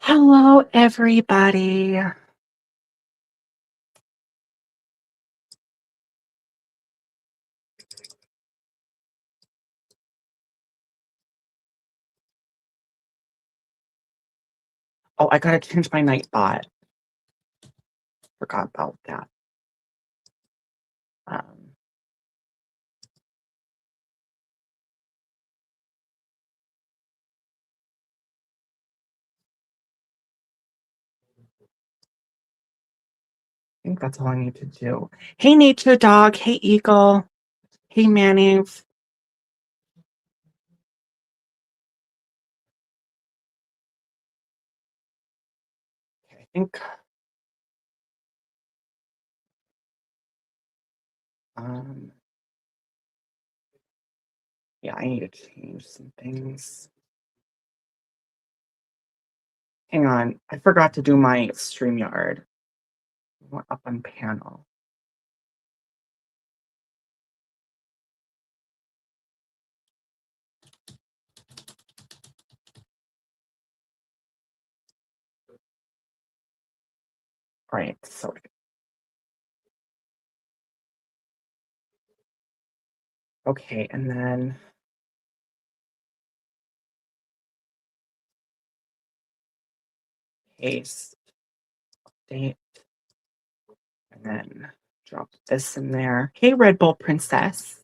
Hello, everybody. Oh, I gotta change my Nightbot. Forgot about that. Um, I think that's all I need to do. Hey, Nature Dog. Hey, Eagle. Hey, Mayonnaise. Okay, I think um yeah, I need to change some things. Hang on, I forgot to do my StreamYard. Went up on panel. All right, so okay, and then paste, date, and then drop this in there. Hey, Red Bull Princess.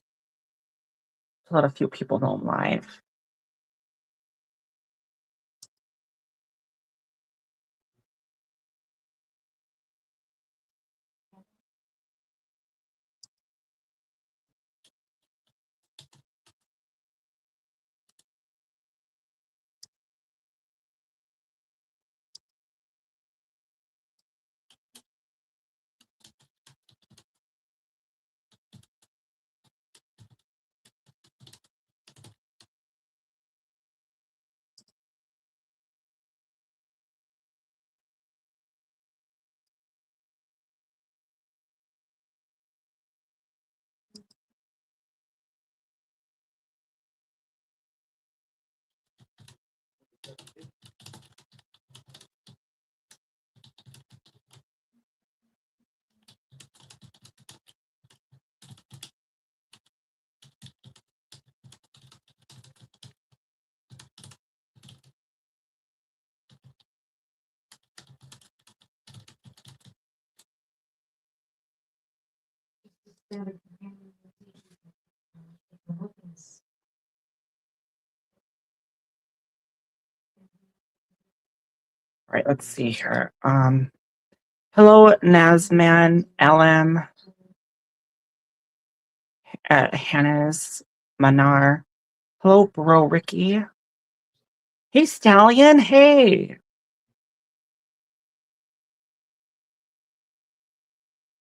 Let a few people know I'm live. All right, let's see here. Hello, Nazman, LM, Hannes, Manar. Hello, bro, Ricky. Hey, Stallion. Hey.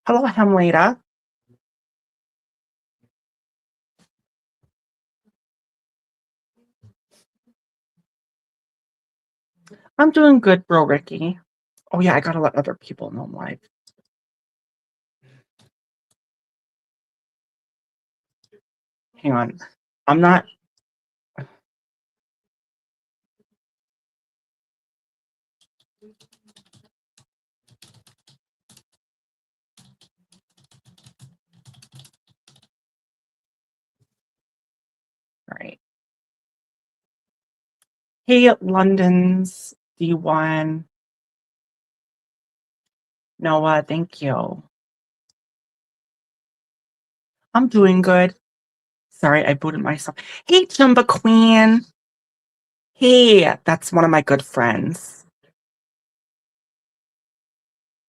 Hello, Hemleta. I'm doing good, bro, Ricky. Oh yeah, I gotta let other people know I'm live. Hang on. I'm not. All right. Hey, London's D1. Noah, thank you. I'm doing good. Sorry, I booted myself. Hey, Chumba Queen. Hey, that's one of my good friends.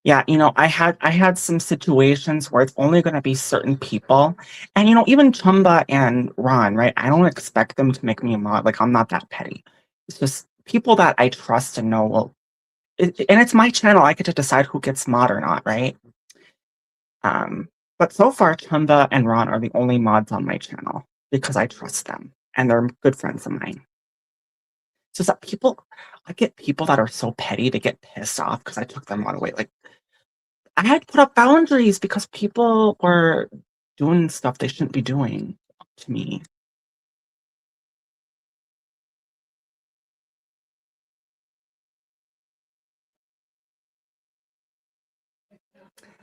Yeah, I had some situations where it's only gonna be certain people. And even Chumba and Ron, right? I don't expect them to make me a mod. Like, I'm not that petty. It's just people that I trust and know and it's my channel. I get to decide who gets mod or not, right? But so far, Chumba and Ron are the only mods on my channel because I trust them and they're good friends of mine. So that I get people that are so petty, they get pissed off because I took them on away. Like, I had to put up boundaries because people were doing stuff they shouldn't be doing to me.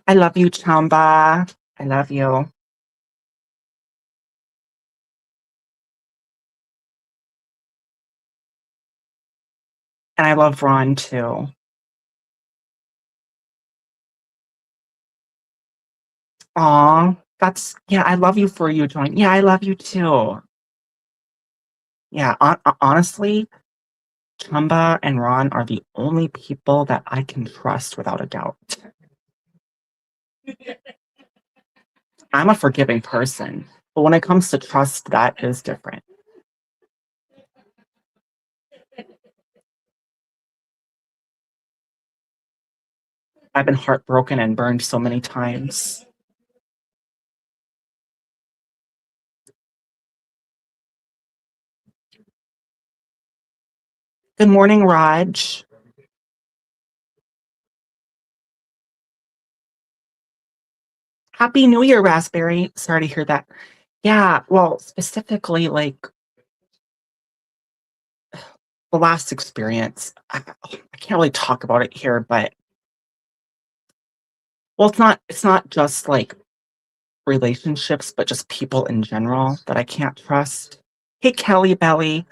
I love you, Chamba. I love you. And I love Ron too. Aw, that's yeah, I love you for you, Join. Yeah, I love you too. Yeah, honestly, Chamba and Ron are the only people that I can trust without a doubt. I'm a forgiving person, but when it comes to trust, that is different. I've been heartbroken and burned so many times. Good morning, Raj. Happy New Year, Raspberry. Sorry to hear that. Yeah, well, specifically, like the last experience, I can't really talk about it here, but well, it's not just like relationships, but just people in general that I can't trust. Hey, Kelly Belly.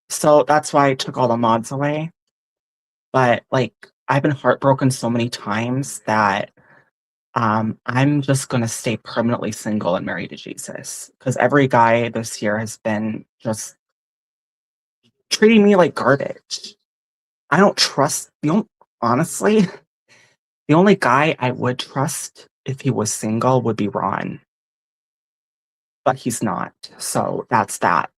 So that's why I took all the mods away. But like I've been heartbroken so many times that I'm just gonna stay permanently single and married to Jesus. Because every guy this year has been just treating me like garbage. I don't trust honestly, the only guy I would trust if he was single would be Ron, but he's not. So that's that.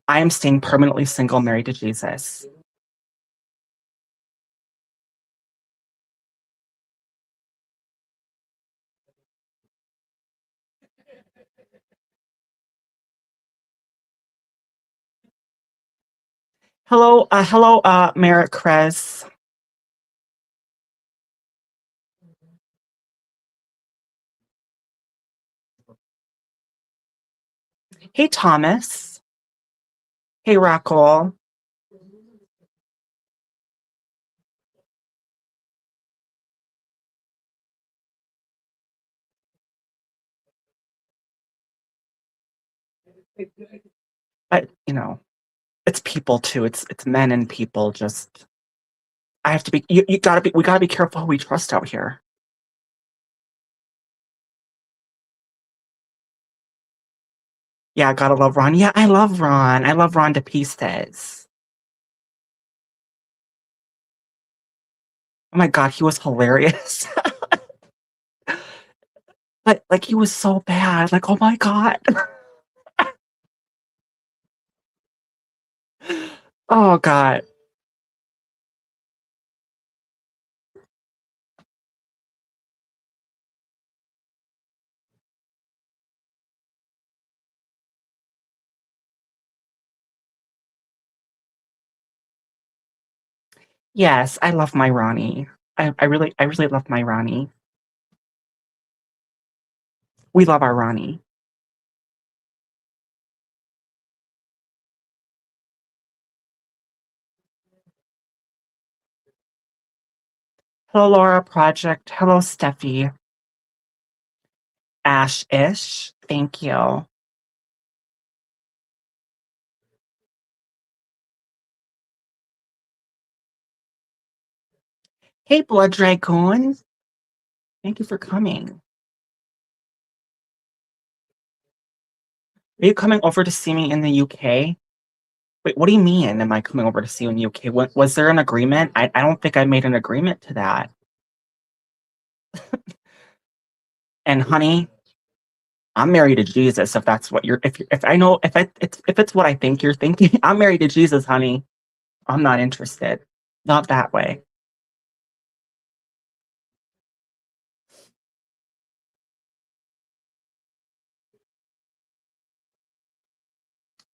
I am staying permanently single, married to Jesus. Hello, Merrick Krez. Hey, Thomas. Hey, Rackle. But it's people too. It's men and people. Just I have to be. You gotta be. We gotta be careful who we trust out here. Yeah, gotta love Ron. Yeah, I love Ron. I love Ron to pieces. Oh my god, he was hilarious. But like he was so bad. Like, oh my god. Oh god. Yes, I love my Ronnie. I really love my Ronnie. We love our Ronnie. Hello, Laura Project. Hello, Steffi. Ash Ish. Thank you. Hey, Blood Dragoon. Thank you for coming. Are you coming over to see me in the UK? Wait, what do you mean? Am I coming over to see you in the UK? Was there an agreement? I don't think I made an agreement to that. And honey, I'm married to Jesus. If that's what if I know if it's what I think you're thinking, I'm married to Jesus, honey. I'm not interested. Not that way.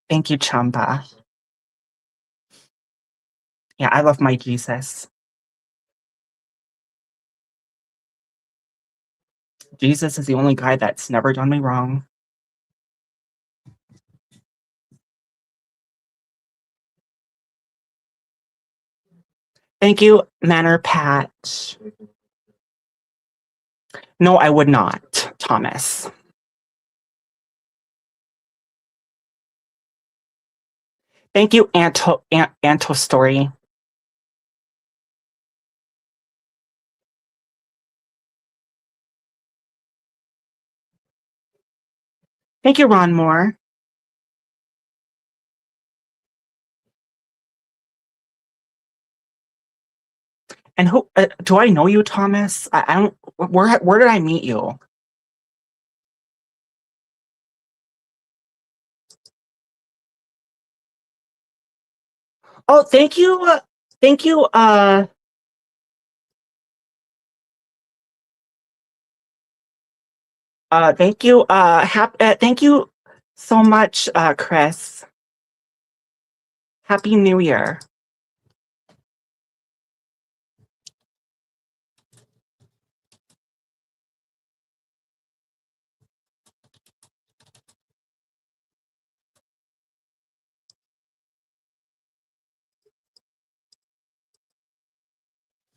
Thank you, Chamba. Yeah, I love my Jesus. Jesus is the only guy that's never done me wrong. Thank you, Manor Patch. No, I would not, Thomas. Thank you, Anto Story. Thank you, Ron Moore. And who do I know you, Thomas? I don't. Where did I meet you? Oh, thank you. Thank you. Thank you. Thank you so much, Chris. Happy New Year.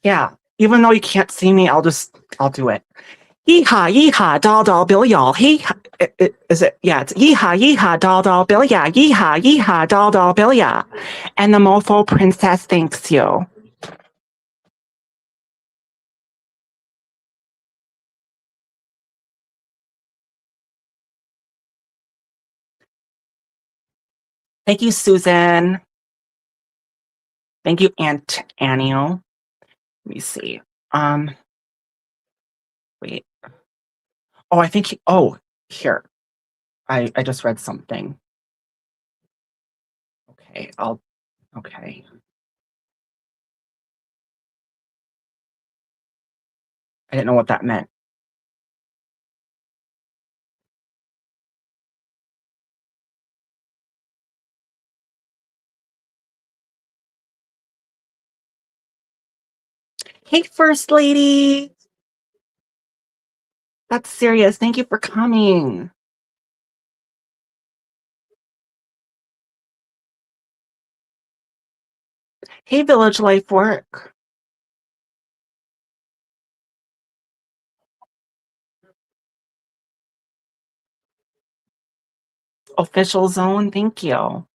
Yeah. Even though you can't see me, I'll do it. Yeehaw, yeehaw, doll, doll, Bill, y'all. Is it? Yeah, it's yeehaw, yeehaw, doll, doll, Bill, yeah. Yeehaw, yeehaw, doll, doll, Bill, yeah. And the mofo princess thanks you. Thank you, Susan. Thank you, Aunt Anio. Let me see. Wait. Oh, I think here. I just read something. Okay, okay. I didn't know what that meant. Hey, First Lady. That's serious. Thank you for coming. Hey, Village Life Work. Official Zone, thank you.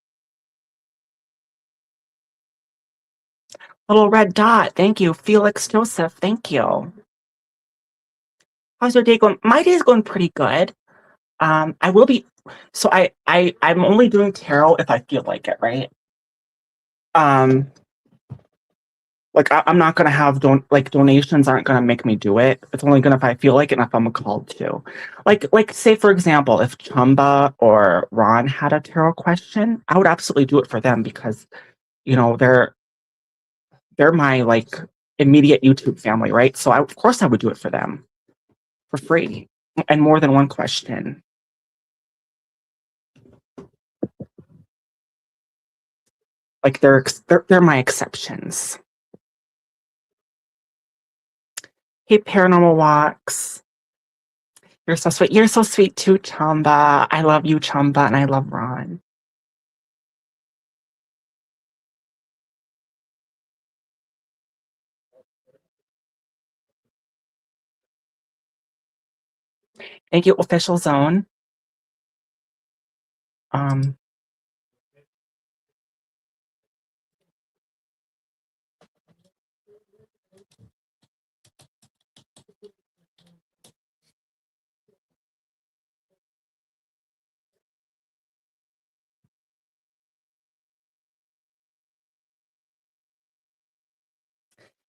Little Red Dot, thank you. Felix Joseph, thank you. How's your day going? My day's going pretty good. I will be. So I'm only doing tarot if I feel like it, right? Like I'm not gonna have donations aren't gonna make me do it. It's only gonna if I feel like it and if I'm called to. Like say for example, if Chumba or Ron had a tarot question, I would absolutely do it for them because they're my like immediate YouTube family, right? So of course I would do it for them for free and more than one question. Like they're my exceptions. Hey, Paranormal Walks. You're so sweet. You're so sweet too, Chamba. I love you, Chamba, and I love Ron. Thank you, Official Zone. Um,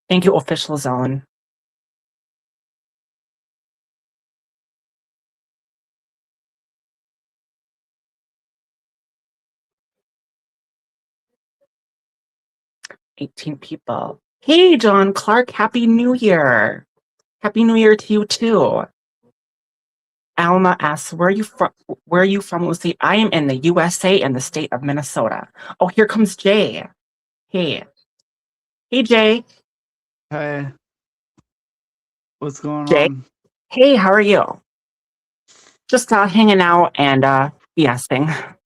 Thank you, Official Zone. $18 people. Hey, John Clark. Happy New Year. Happy New Year to you too. Alma asks, "Where are you from? Where are you from, Lucy?" I am in the USA and the state of Minnesota. Oh, here comes Jay. Hey, hey, Jay. Hey, what's going Jay. on? Hey, how are you? Just hanging out and BSing.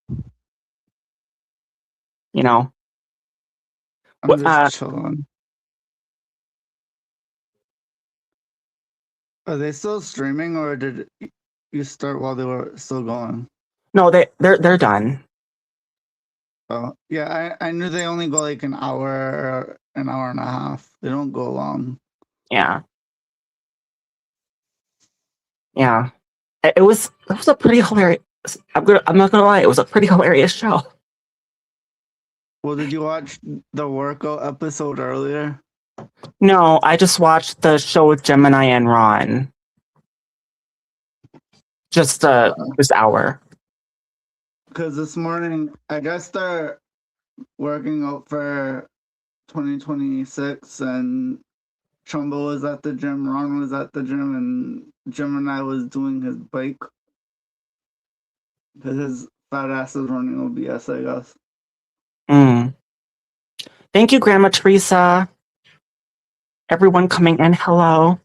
You know. I'm just chilling. Are they still streaming, or did you start while they were still going? No, they're done. Oh, yeah, I knew they only go like an hour and a half. They don't go long. Yeah. Yeah. It was a pretty hilarious. I'm not gonna lie, it was a pretty hilarious show. Well, did you watch the workout episode earlier? No, I just watched the show with Gemini and Ron. Just this hour. Because this morning, I guess they're working out for 2026, and Chumbo was at the gym, Ron was at the gym, and Gemini was doing his bike. Because his fat ass is running OBS, I guess. Mm. Thank you, Grandma Teresa. Everyone coming in, hello.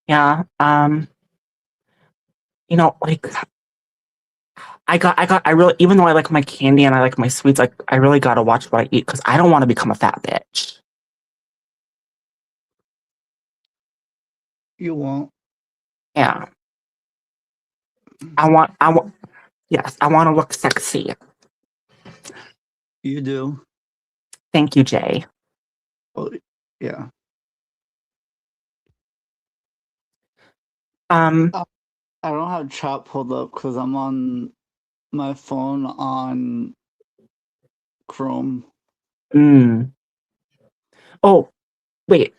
Yeah, you know, like I really, even though I like my candy and I like my sweets, like I really gotta watch what I eat because I don't want to become a fat bitch. You won't. Yeah. Yes, I want to look sexy. You do. Thank you, Jay. Well, yeah. Um, I don't have chat pulled up because I'm on my phone on Chrome. Oh, wait.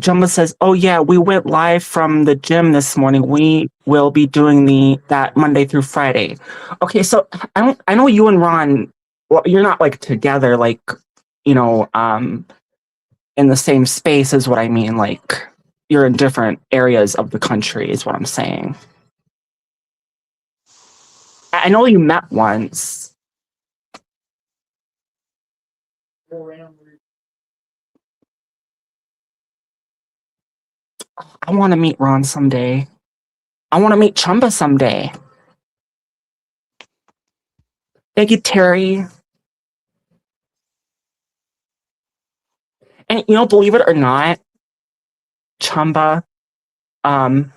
Jumba says, "Oh yeah, we went live from the gym this morning. We will be doing that Monday through Friday." Okay, so I know you and Ron. Well, you're not like together, like you know, in the same space is what I mean. Like you're in different areas of the country, is what I'm saying. I know you met once. I want to meet Ron someday. I want to meet Chumba someday. Thank you, Terry. And you know, believe it or not, Chumba, and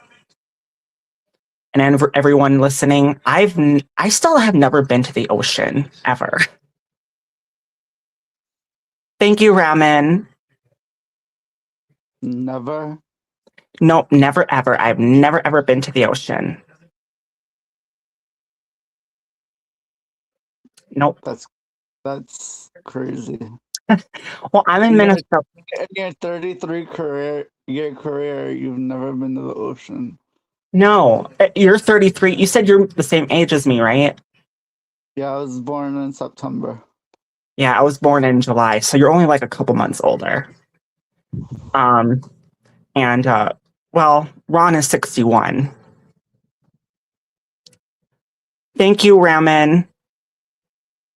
everyone listening, I still have never been to the ocean ever. Thank you, Ramen. Never. Nope, never ever. I've never ever been to the ocean. Nope. That's crazy. Well, I'm in Minnesota. In your 33-year career, you've never been to the ocean. No, you're 33. You said you're the same age as me, right? Yeah, I was born in September. Yeah, I was born in July, so you're only like a couple months older. And well, Ron is 61. Thank you, Ramen.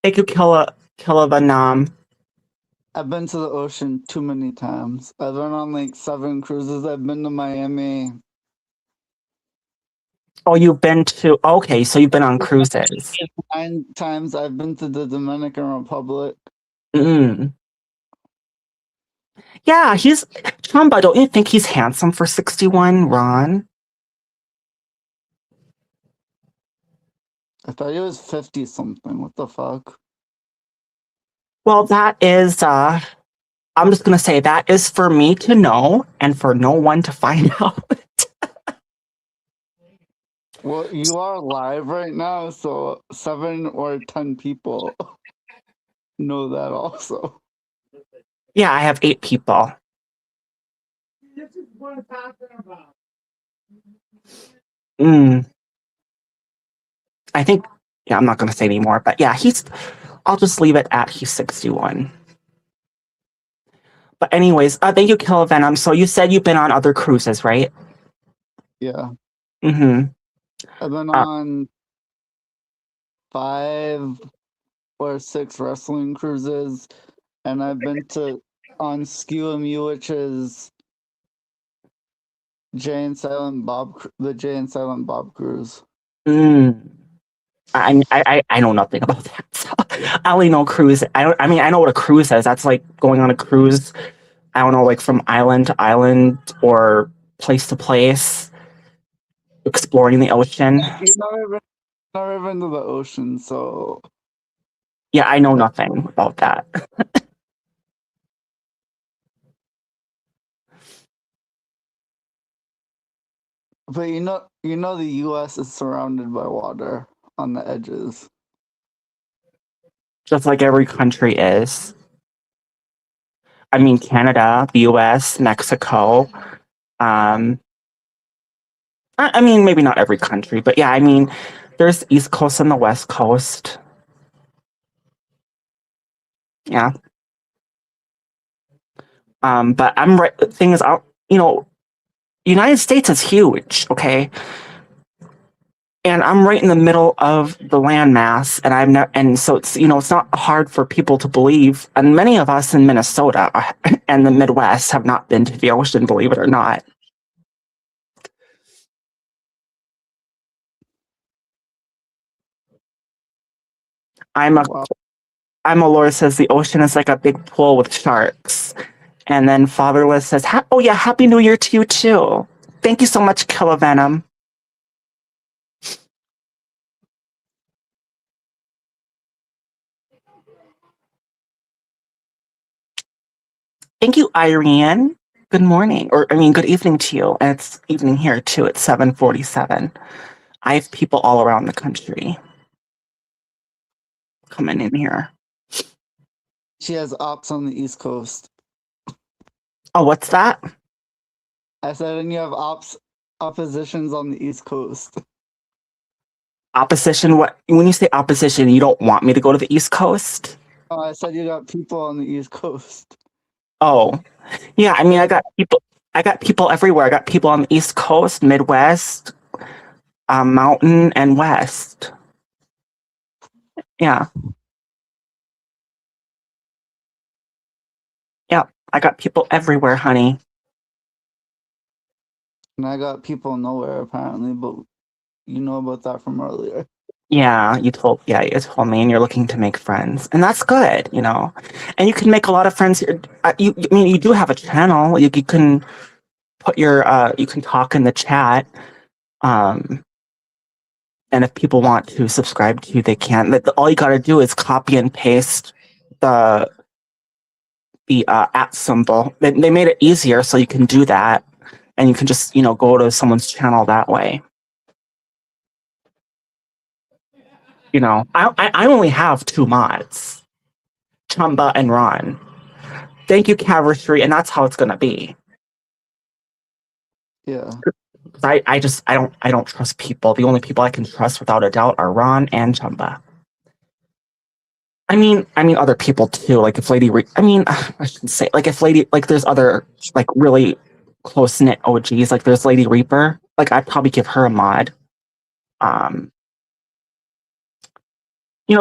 Thank you, Kilavanam. I've been to the ocean too many times. I've been on like 7 cruises. I've been to Miami. Oh, okay, so you've been on cruises. 9 times I've been to the Dominican Republic. Yeah, Chumba, don't you think he's handsome for 61, Ron? I thought he was 50 something. What the fuck? Well, that is, I'm just gonna say that is for me to know and for no one to find out. Well, you are live right now, so 7 or 10 people know that also. Yeah, I have 8 people. This is what I'm talking about. I think, yeah, I'm not gonna say anymore, but yeah, I'll just leave it at he's 61. But anyways, thank you, Killavenom. So you said you've been on other cruises, right? Yeah. Mm-hmm. I've been on 5 or 6 wrestling cruises, and I've been on SKUMU, which is the Jay and Silent Bob cruise. I know nothing about that. So I only know cruise. I know what a cruise is. That's like going on a cruise. I don't know, like from island to island or place to place, exploring the ocean. You've never been to the ocean, so Yeah, I know nothing about that. but you know the U.S. is surrounded by water on the edges. Just like every country is. I mean, Canada, the US, Mexico. I mean, maybe not every country, but yeah, I mean, there's East Coast and the West Coast. Yeah. But I'm right. The thing is, United States is huge, okay? And I'm right in the middle of the landmass, and and so it's it's not hard for people to believe. And many of us in Minnesota and the Midwest have not been to the ocean, believe it or not. Wow. I'm a Laura says the ocean is like a big pool with sharks. And then Fatherless says, oh yeah, Happy New Year to you too. Thank you so much, Killer Venom. Thank you, Irene. Good morning, or I mean, good evening to you. And it's evening here too. It's 7:47. I have people all around the country coming in here. She has ops on the East Coast. Oh, what's that? I said, and you have oppositions on the East Coast. Opposition? What? When you say opposition, you don't want me to go to the East Coast? Oh, I said you got people on the East Coast. Oh, yeah. I mean, I got people everywhere. I got people on the East Coast, Midwest, Mountain, and West. Yeah. Yeah. I got people everywhere, honey. And I got people nowhere apparently, but you know about that from earlier. Yeah, you told me, and you're looking to make friends, and that's good, And you can make a lot of friends here. I mean, you do have a channel. You can put you can talk in the chat. And if people want to subscribe to you, they can. All you got to do is copy and paste the @ symbol. They made it easier, so you can do that, and you can just go to someone's channel that way. I only have 2 mods, Chumba and Ron. Thank you, Cavalry, and that's how it's gonna be. Yeah. I don't trust people. The only people I can trust without a doubt are Ron and Chumba. I mean other people too. Like if I shouldn't say if there's other really close knit OGs. Like there's Lady Reaper. Like I'd probably give her a mod.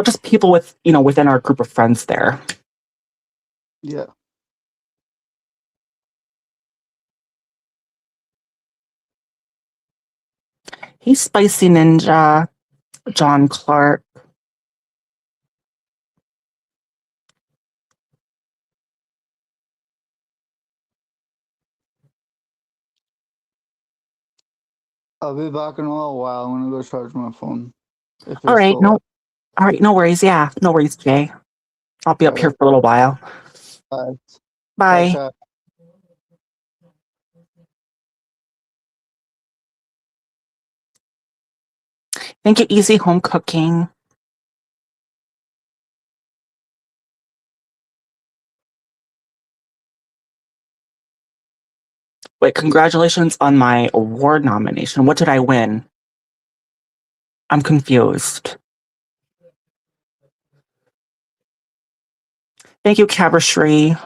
Just people within our group of friends there. Yeah. Hey, Spicy Ninja, John Clark. I'll be back in a little while. I'm gonna go charge my phone. All right, no worries. Yeah, no worries, Jay. I'll be up here for a little while. Bye. Bye. Bye. Thank you, Easy Home Cooking. Wait, congratulations on my award nomination. What did I win? I'm confused. Thank you, Cabershri.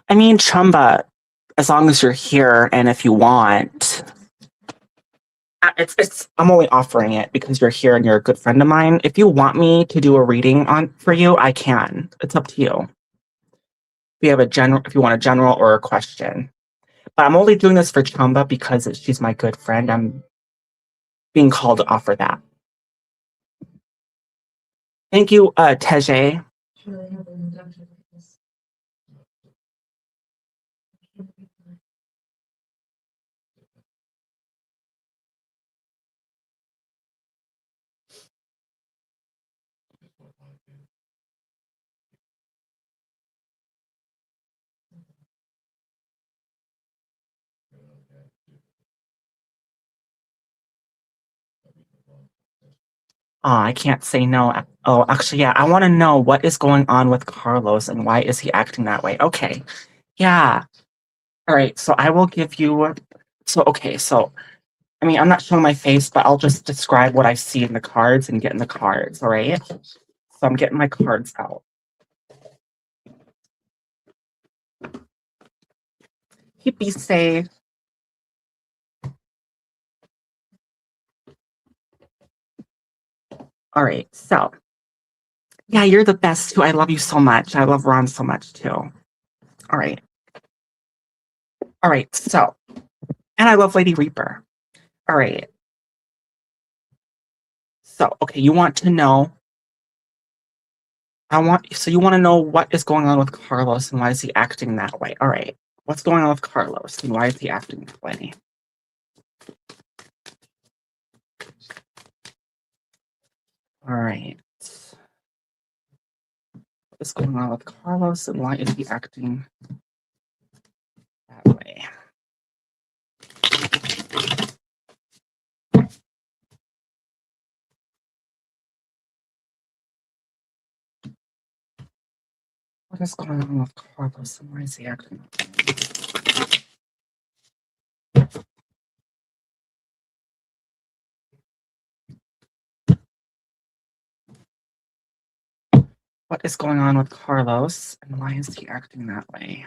I mean, Chumba, as long as you're here and if you want. I'm only offering it because you're here and you're a good friend of mine. If you want me to do a reading for you, I can. It's up to you. If you want a general or a question. But I'm only doing this for Chumba because she's my good friend. I'm being called to offer that. Thank you, Teje. Oh, I can't say no. Oh, actually, yeah, I want to know what is going on with Carlos and why is he acting that way? Okay, yeah. All right, so I will give you. So, okay, so I mean, I'm not showing my face, but I'll just describe what I see in the cards and get in the cards, all right? So I'm getting my cards out. Hippie say. All right, so yeah, you're the best too. I love you so much. I love Ron so much too. All right. All right, so, and I love Lady Reaper. All right. So, okay, you want to know. So you want to know what is going on with Carlos and why is he acting that way? All right. What's going on with Carlos and why is he acting that way? All right. What is going on with Carlos and why is he acting that way? What is going on with Carlos and why is he acting that way? What is going on with Carlos and why is he acting that way?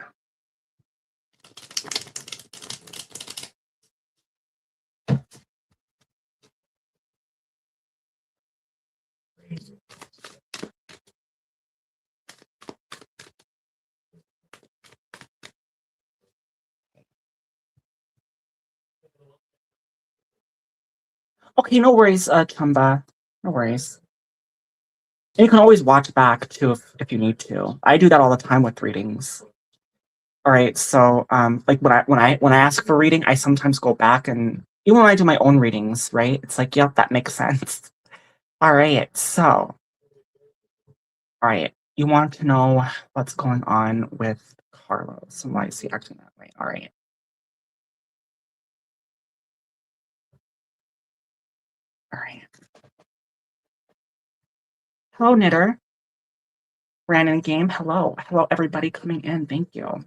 Okay, no worries, Chumba. No worries. And you can always watch back too if you need to. I do that all the time with readings. All right, so like when I ask for reading, I sometimes go back and even when I do my own readings, right? It's like, yep, that makes sense. All right, so all right, you want to know what's going on with Carlos and why is he acting that way? All right. All right. Hello, Knitter. Brandon Game. Hello. Hello, everybody coming in. Thank you.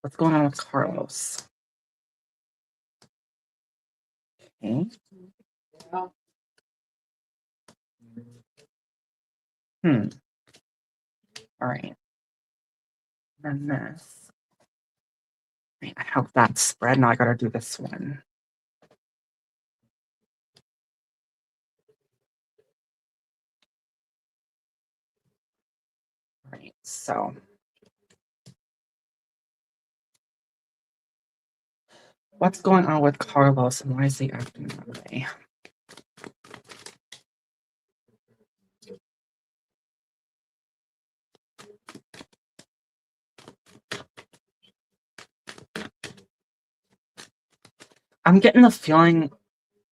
What's going on with Carlos? Okay. All right. Then this. Right, I have that spread. Now I gotta do this one. All right, so what's going on with Carlos and why is he acting that way? I'm getting the feeling.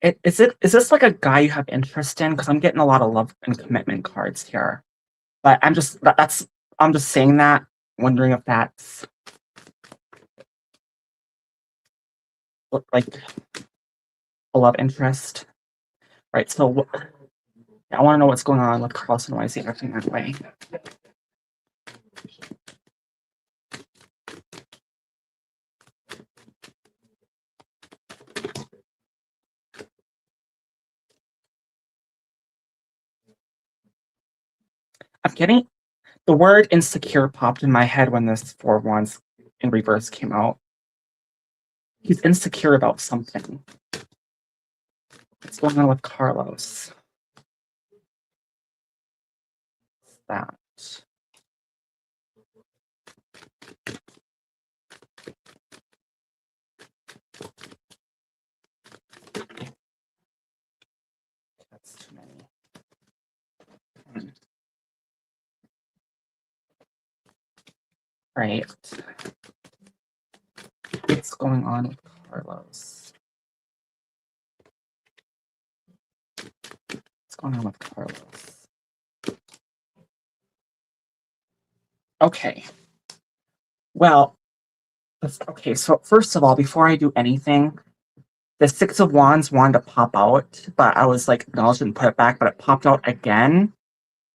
Is this like a guy you have interest in? Because I'm getting a lot of love and commitment cards here. But I'm just saying that, wondering if that's like a love interest. Right. So I want to know what's going on with Carlos and why is he acting that way. I'm getting the word insecure popped in my head when this Four of Wands in reverse came out. He's insecure about something. What's going on with Carlos? That. That's too many. Right. What's going on with Carlos? What's going on with Carlos? Okay. Well, okay, so first of all, before I do anything, the Six of Wands wanted to pop out, but I was like, acknowledged and put it back, but it popped out again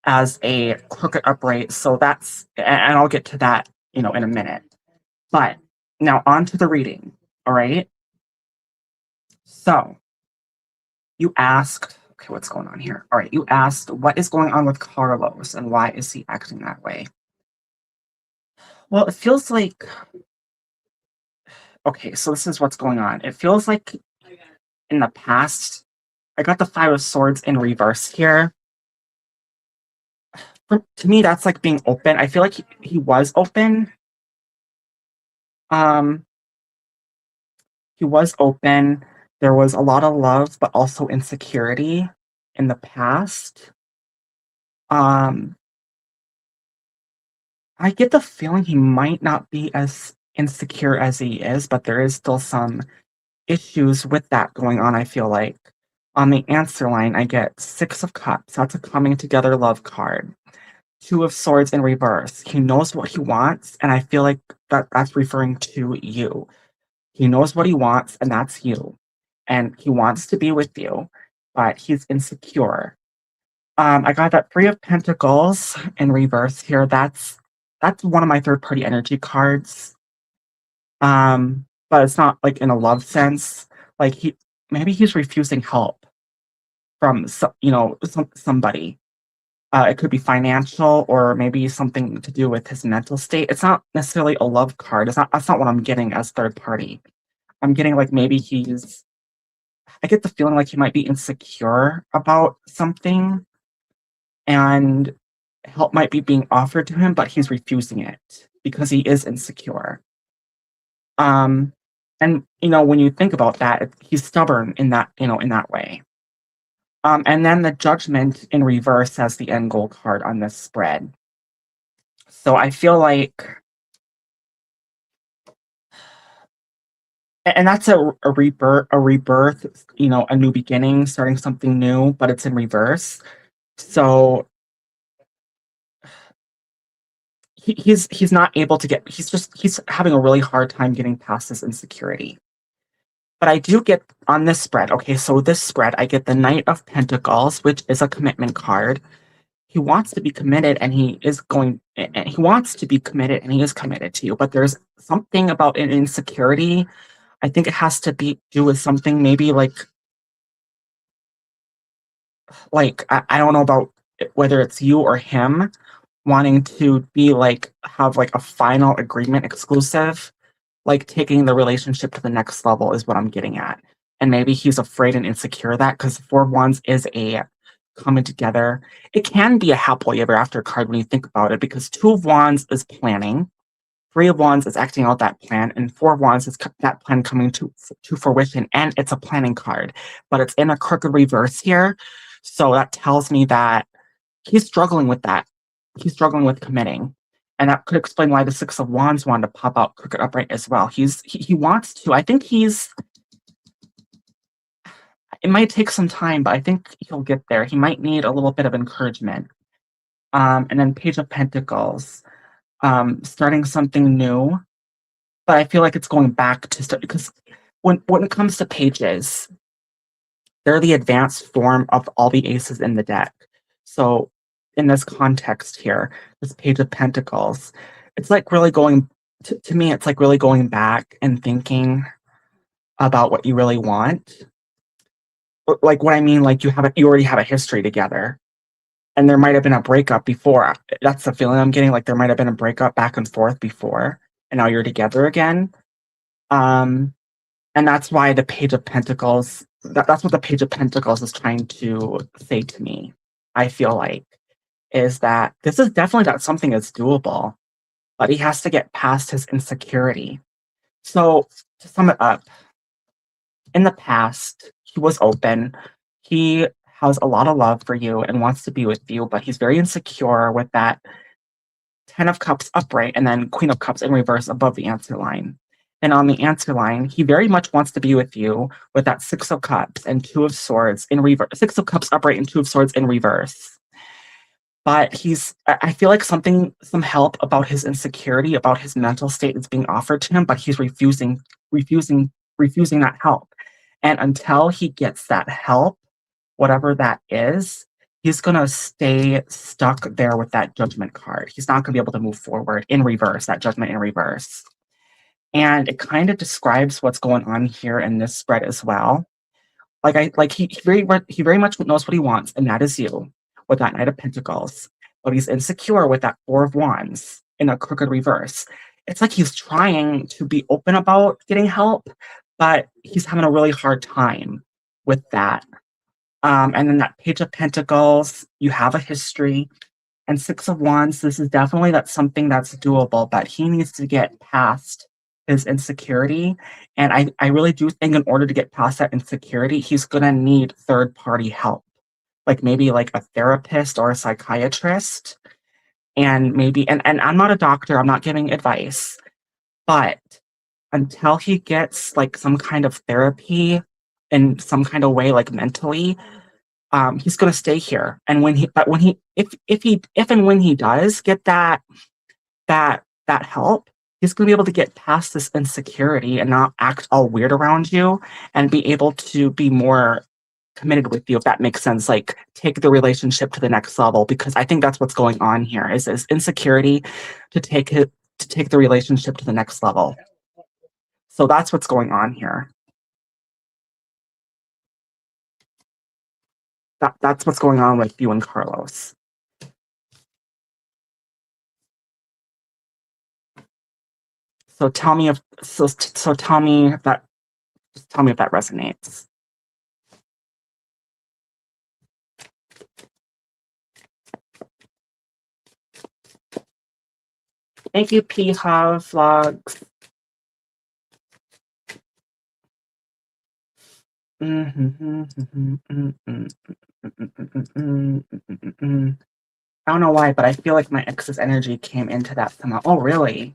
as a crooked upright. So that's, and I'll get to that, in a minute. But now on to the reading. All right. So you asked, okay, what's going on here? All right. You asked, what is going on with Carlos and why is he acting that way? Well, it feels like, okay, so this is what's going on. It feels like in the past, I got the Five of Swords in reverse here. To me, that's like being open. I feel like he was open. He was open. There was a lot of love, but also insecurity in the past. I get the feeling he might not be as insecure as he is, but there is still some issues with that going on, I feel like. On the answer line, I get Six of Cups. That's a coming together love card. Two of Swords in reverse. He knows what he wants, and I feel like that's referring to you. He knows what he wants, and that's you. And he wants to be with you, but he's insecure. I got that Three of Pentacles in reverse here. That's one of my third party energy cards. But it's not like in a love sense. Like maybe he's refusing help from somebody. It could be financial or maybe something to do with his mental state. It's not necessarily a love card. That's not what I'm getting as third party. I'm getting like maybe I get the feeling like he might be insecure about something and help might be being offered to him, but he's refusing it because he is insecure. And when you think about that, he's stubborn in that way. And then the Judgment in reverse as the end goal card on this spread. So I feel like, and that's a rebirth, a new beginning, starting something new, but it's in reverse. So he's not able to get. He's having a really hard time getting past this insecurity. But I do get on this spread. Okay, so this spread, I get the Knight of Pentacles, which is a commitment card. He wants to be committed, and he wants to be committed, and he is committed to you. But there's something about an insecurity. I think it has to do with something maybe like I don't know about whether it's you or him wanting to be like have like a final agreement exclusive, like taking the relationship to the next level is what I'm getting at. And maybe he's afraid and insecure of that because Four of Wands is a coming together. It can be a happily ever after card when you think about it, because Two of Wands is planning, Three of Wands is acting out that plan, and Four of Wands is that plan coming to fruition, and it's a planning card, but it's in a crooked reverse here. So that tells me that he's struggling with that. He's struggling with committing. And that could explain why the Six of Wands wanted to pop out crooked upright as well. He wants to. I think it might take some time, but I think he'll get there. He might need a little bit of encouragement. And then Page of Pentacles, starting something new. But I feel like it's going back to start, because when it comes to pages, they're the advanced form of all the aces in the deck. So in this context here, this Page of Pentacles, it's like really going to me, it's like really going back and thinking about what you really want. Like what I mean, like you already have a history together, and there might have been a breakup before. That's the feeling I'm getting. Like there might have been a breakup back and forth before, and now you're together again. And that's why the Page of Pentacles. That's what the Page of Pentacles is trying to say to me. I feel like is that this is definitely not something that's doable, but he has to get past his insecurity. So to sum it up, in the past, he was open. He has a lot of love for you and wants to be with you, but he's very insecure with that Ten of Cups upright, and then Queen of Cups in reverse above the answer line. And on the answer line, he very much wants to be with you with that Six of Cups and Two of Swords in reverse. Six of Cups upright and Two of Swords in reverse. But I feel like some help about his insecurity, about his mental state is being offered to him, but he's refusing that help. And until he gets that help, whatever that is, he's going to stay stuck there with that Judgment card. He's not going to be able to move forward in reverse, that Judgment in reverse. And it kind of describes what's going on here in this spread as well. He very much knows what he wants, and that is you with that Knight of Pentacles. But he's insecure with that Four of Wands in a crooked reverse. It's like he's trying to be open about getting help, but he's having a really hard time with that. And then that Page of Pentacles, you have a history. And Six of Wands, this is definitely something that's doable, but he needs to get past his insecurity. And I really do think in order to get past that insecurity, he's going to need third-party help. Like maybe like a therapist or a psychiatrist. And maybe, and I'm not a doctor, I'm not giving advice, but until he gets like some kind of therapy in some kind of way, like mentally, he's going to stay here. And if and when he does get that help, he's going to be able to get past this insecurity and not act all weird around you and be able to be more committed with you, if that makes sense. Like take the relationship to the next level, because I think that's what's going on here is this insecurity to take the relationship to the next level. So that's what's going on here. That's what's going on with you and Carlos. So tell me if that resonates. Thank you, Piha Vlogs. I don't know why, but I feel like my ex's energy came into that somehow. Oh, really?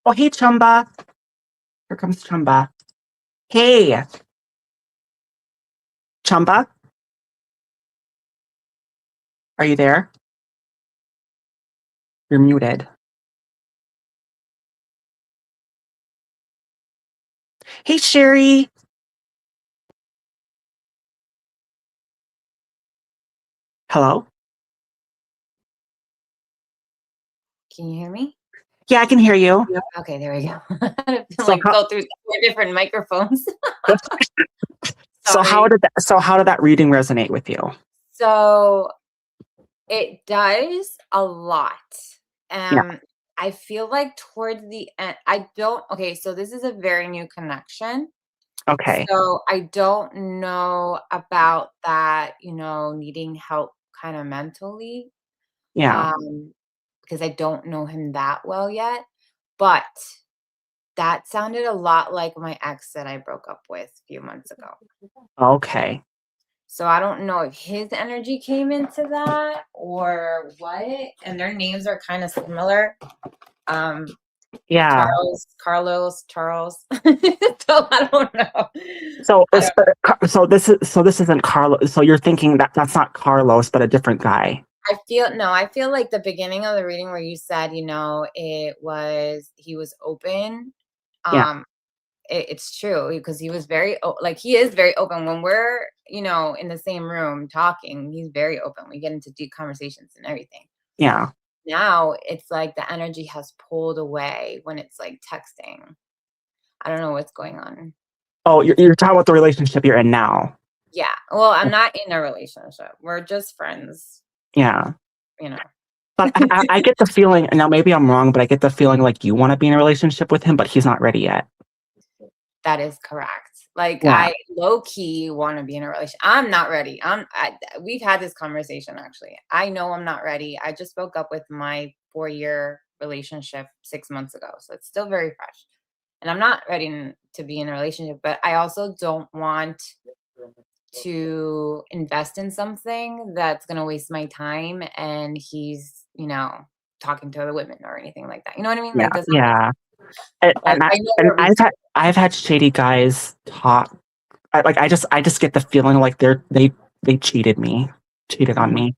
Oh, hey, Chumba. Here comes Chumba. Hey. Chumba? Are you there? You're muted. Hey, Sherry. Hello? Can you hear me? Yeah, I can hear you. Okay, there we go. I have to go through 4 different microphones. So how did that reading resonate with you? So it does a lot. I feel like towards the end, so this is a very new connection. Okay. So I don't know about that, needing help kind of mentally. Yeah. Because I don't know him that well yet. But that sounded a lot like my ex that I broke up with a few months ago. Okay. So I don't know if his energy came into that or what. And their names are kind of similar. Yeah. Carlos, Charles. So I don't know. So this isn't Carlos. So you're thinking that's not Carlos, but a different guy. I feel like the beginning of the reading where you said, he was open. Yeah. It's true because he was he is very open when we're, in the same room talking. He's very open. We get into deep conversations and everything. Yeah. Now it's like the energy has pulled away when it's like texting. I don't know what's going on. Oh, you're talking about the relationship you're in now. Yeah. Well, I'm not in a relationship. We're just friends. Yeah. But I get the feeling, and now maybe I'm wrong, but I get the feeling like you want to be in a relationship with him, but he's not ready yet. That is correct. Like, Yeah. I low key want to be in a relationship. I'm not ready. We've had this conversation actually. I know I'm not ready. I just broke up with my 4-year relationship 6 months ago. So it's still very fresh. And I'm not ready to be in a relationship, but I also don't want to invest in something that's going to waste my time and he's, talking to other women or anything like that. You know what I mean? Yeah. Like, does Yeah. And, like and, I, I know and where we stand. I've had shady guys talk. I just get the feeling like they cheated on Mhm, me.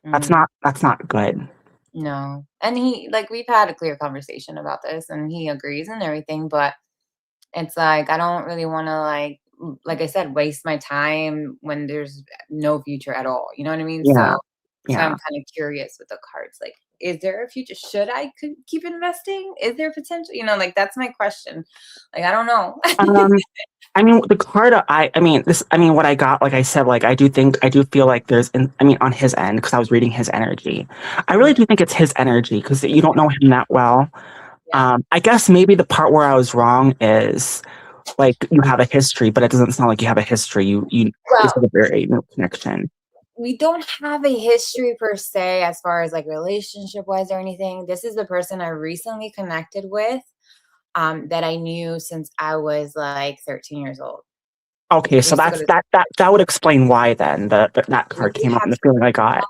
mhm. That's not good. No. And we've had a clear conversation about this and he agrees and everything, but it's like I don't really want to like I said, waste my time when there's no future at all. You know what I mean? Yeah. So I'm Yeah. kind of curious with the cards. Like, is there a future? Should I could keep investing? Is there potential? Like that's my question. Like, I don't know. Um, I mean, the card what I got, like I said, like I do feel like on his end, because I was reading his energy. I really Mhm. do think it's his energy because you don't know him that well. Yeah. I guess maybe the part where I was wrong is like you have a history, but it doesn't sound like you have a history. This Well, is a very new connection. we don't have a history per se as far as like relationship wise or anything. This is the person I recently connected with that I knew since I was like 13 years old. Okay, We so used to go to that would explain why then that we card did came up have and the feeling I got.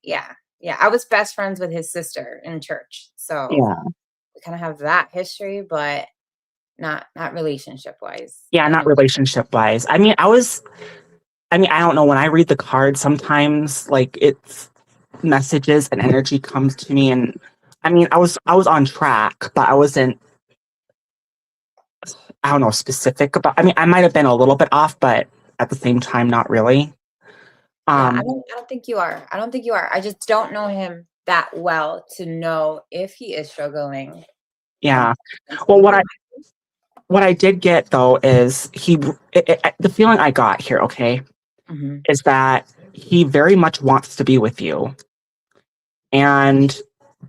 yeah. Yeah. I was best friends with his sister in church. So Yeah. we kind of have that history, but not relationship wise. Yeah, not relationship wise. I don't know. When I read the card, sometimes like it's messages and energy comes to me, and I was on track, but I wasn't. I don't know specific about. I might have been a little bit off, but at the same time, not really. Yeah, Um, I don't think you are. I don't think you are. I just don't know him that well to know if he is struggling yeah. Well, mentally. what I did get though is the feeling I got here. Okay, Mhm. is that he very much wants to be with you, and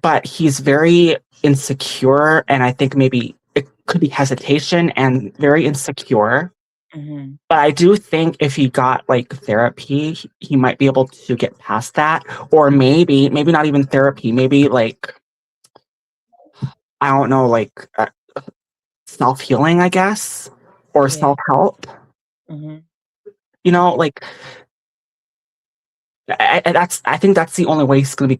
but he's very insecure, and I think maybe it could be hesitation and very insecure. Mhm. But I do think if he got like therapy, he might be able to get past that, or maybe not even therapy, maybe like I don't know, like self healing, I guess, or Yeah. self help. Mhm. Like I think that's the only way he's gonna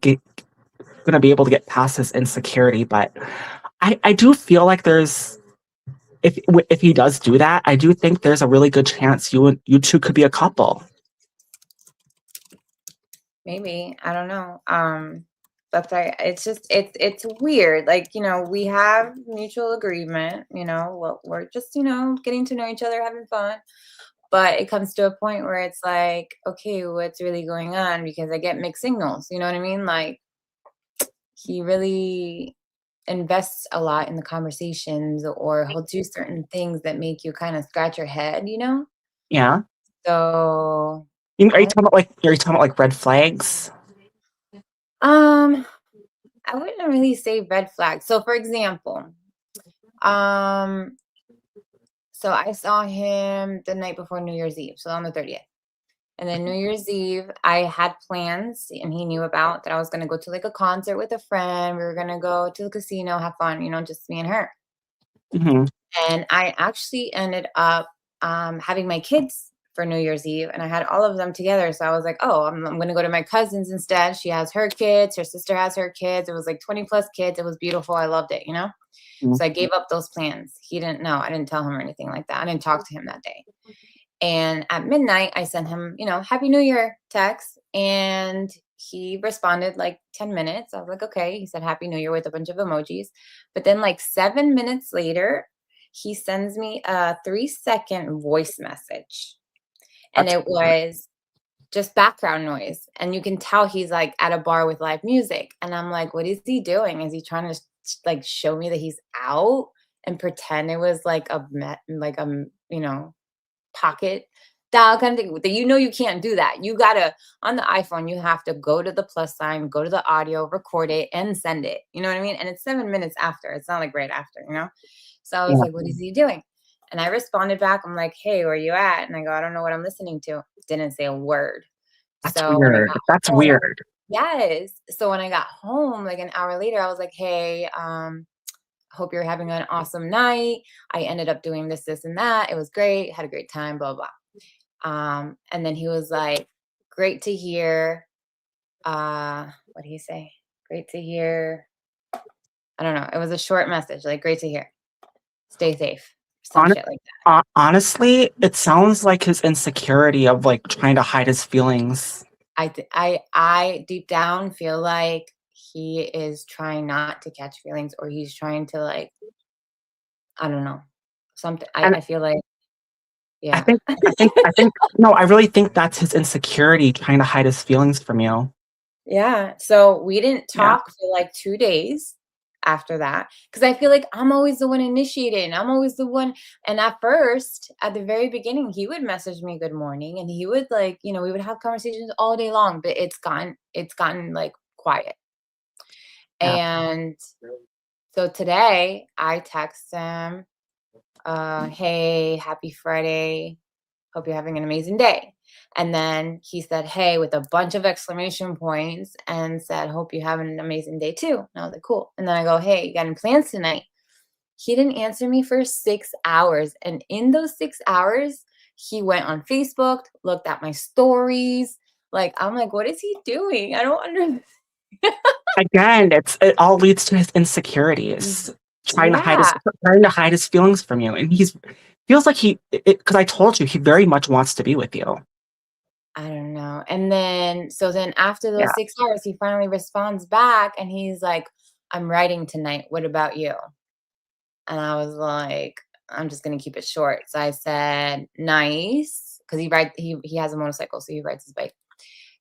be able to get past his insecurity. But I do feel like there's if he does do that, I do think there's a really good chance you two could be a couple. Maybe. I don't know. That's right. It's just it's weird. Like, we have mutual agreement, well, we're just, getting to know each other, having fun. But it comes to a point where it's like, okay, what's really going on? Because I get mixed signals. You know what I mean? Like he really invests a lot in the conversations or he'll do certain things that make you kind of scratch your head. Yeah. So Are you I talking about like red flags? um I wouldn't really say red flags. So for example, um so I saw him the night before New Year's Eve, so on the 30th. And then New Year's Eve, I had plans and he knew about that I was gonna go to like a concert with a friend. We were gonna go to the casino, have fun, just me and her. Hmm. And I actually ended up having my kids for New Year's Eve, and I had all of them together. So I was like, oh, I'm going to go to my cousin's instead. She has her kids, her sister has her kids. It was like 20 plus kids. It was beautiful. I loved it. So I gave up those plans. He didn't know. I didn't tell him or anything like that. I didn't talk to him that day. And at midnight, I sent him, Happy New Year text. And he responded like 10 minutes. I was like, okay. He said Happy New Year with a bunch of emojis. But then, like 7 minutes later, he sends me a 3-second voice message. And That's it was just background noise. And you can tell he's like at a bar with live music. And I'm like, what is he doing? Is he trying to like show me that he's out and pretend it was like pocket dial kind of thing that you can't do that. You gotta on the iPhone, you have to go to the plus sign, go to the audio, record it, and send it. You know what I mean? And it's 7 minutes after. It's not like right after. So I was yeah. like, what is he doing? And I responded back. I'm like, hey, where you at? And I go, I don't know what I'm listening to. Didn't say a word. That's So when I weird. got That's home, weird. yes. So when I got home, like an hour later, I was like, hey, hope you're having an awesome night. I ended up doing this, this, and that. It was great. Had a great time, blah, blah. And then he was like, great to hear. What did he say? Great to hear. I don't know. It was a short message, like, great to hear. Stay safe. Some Hon- shit like that. Honestly, it sounds like his insecurity of like trying to hide his feelings. I deep down feel like he is trying not to catch feelings, or he's trying to, like, I don't know, something. And I feel like, I yeah. think, no, I really think that's his insecurity trying to hide his feelings from you. Yeah. So we didn't Yeah. talk for like 2 days after that, because I feel like I'm always the one initiating. I'm always the one. And at first, at the very beginning, he would message me good morning, and he would, like, we would have conversations all day long, but it's gotten like quiet. Yeah. And so today I text him, hey, happy Friday. Hope you're having an amazing day. And then he said, hey, with a bunch of exclamation points, and said, hope you're having an amazing day too. And I was like, cool. And then I go, hey, you got any plans tonight? He didn't answer me for 6 hours. And in those 6 hours, he went on Facebook, looked at my stories. Like, I'm like, what is he doing? I don't understand. Again, it all leads to his insecurities, trying to hide his feelings from you, and feels like because I told you he very much wants to be with you. I don't know. And then, after those Yeah. 6 hours, he finally responds back, and he's like, I'm writing tonight. What about you? And I was like, I'm just going to keep it short. So I said, nice. Cause he has a motorcycle, so he rides his bike.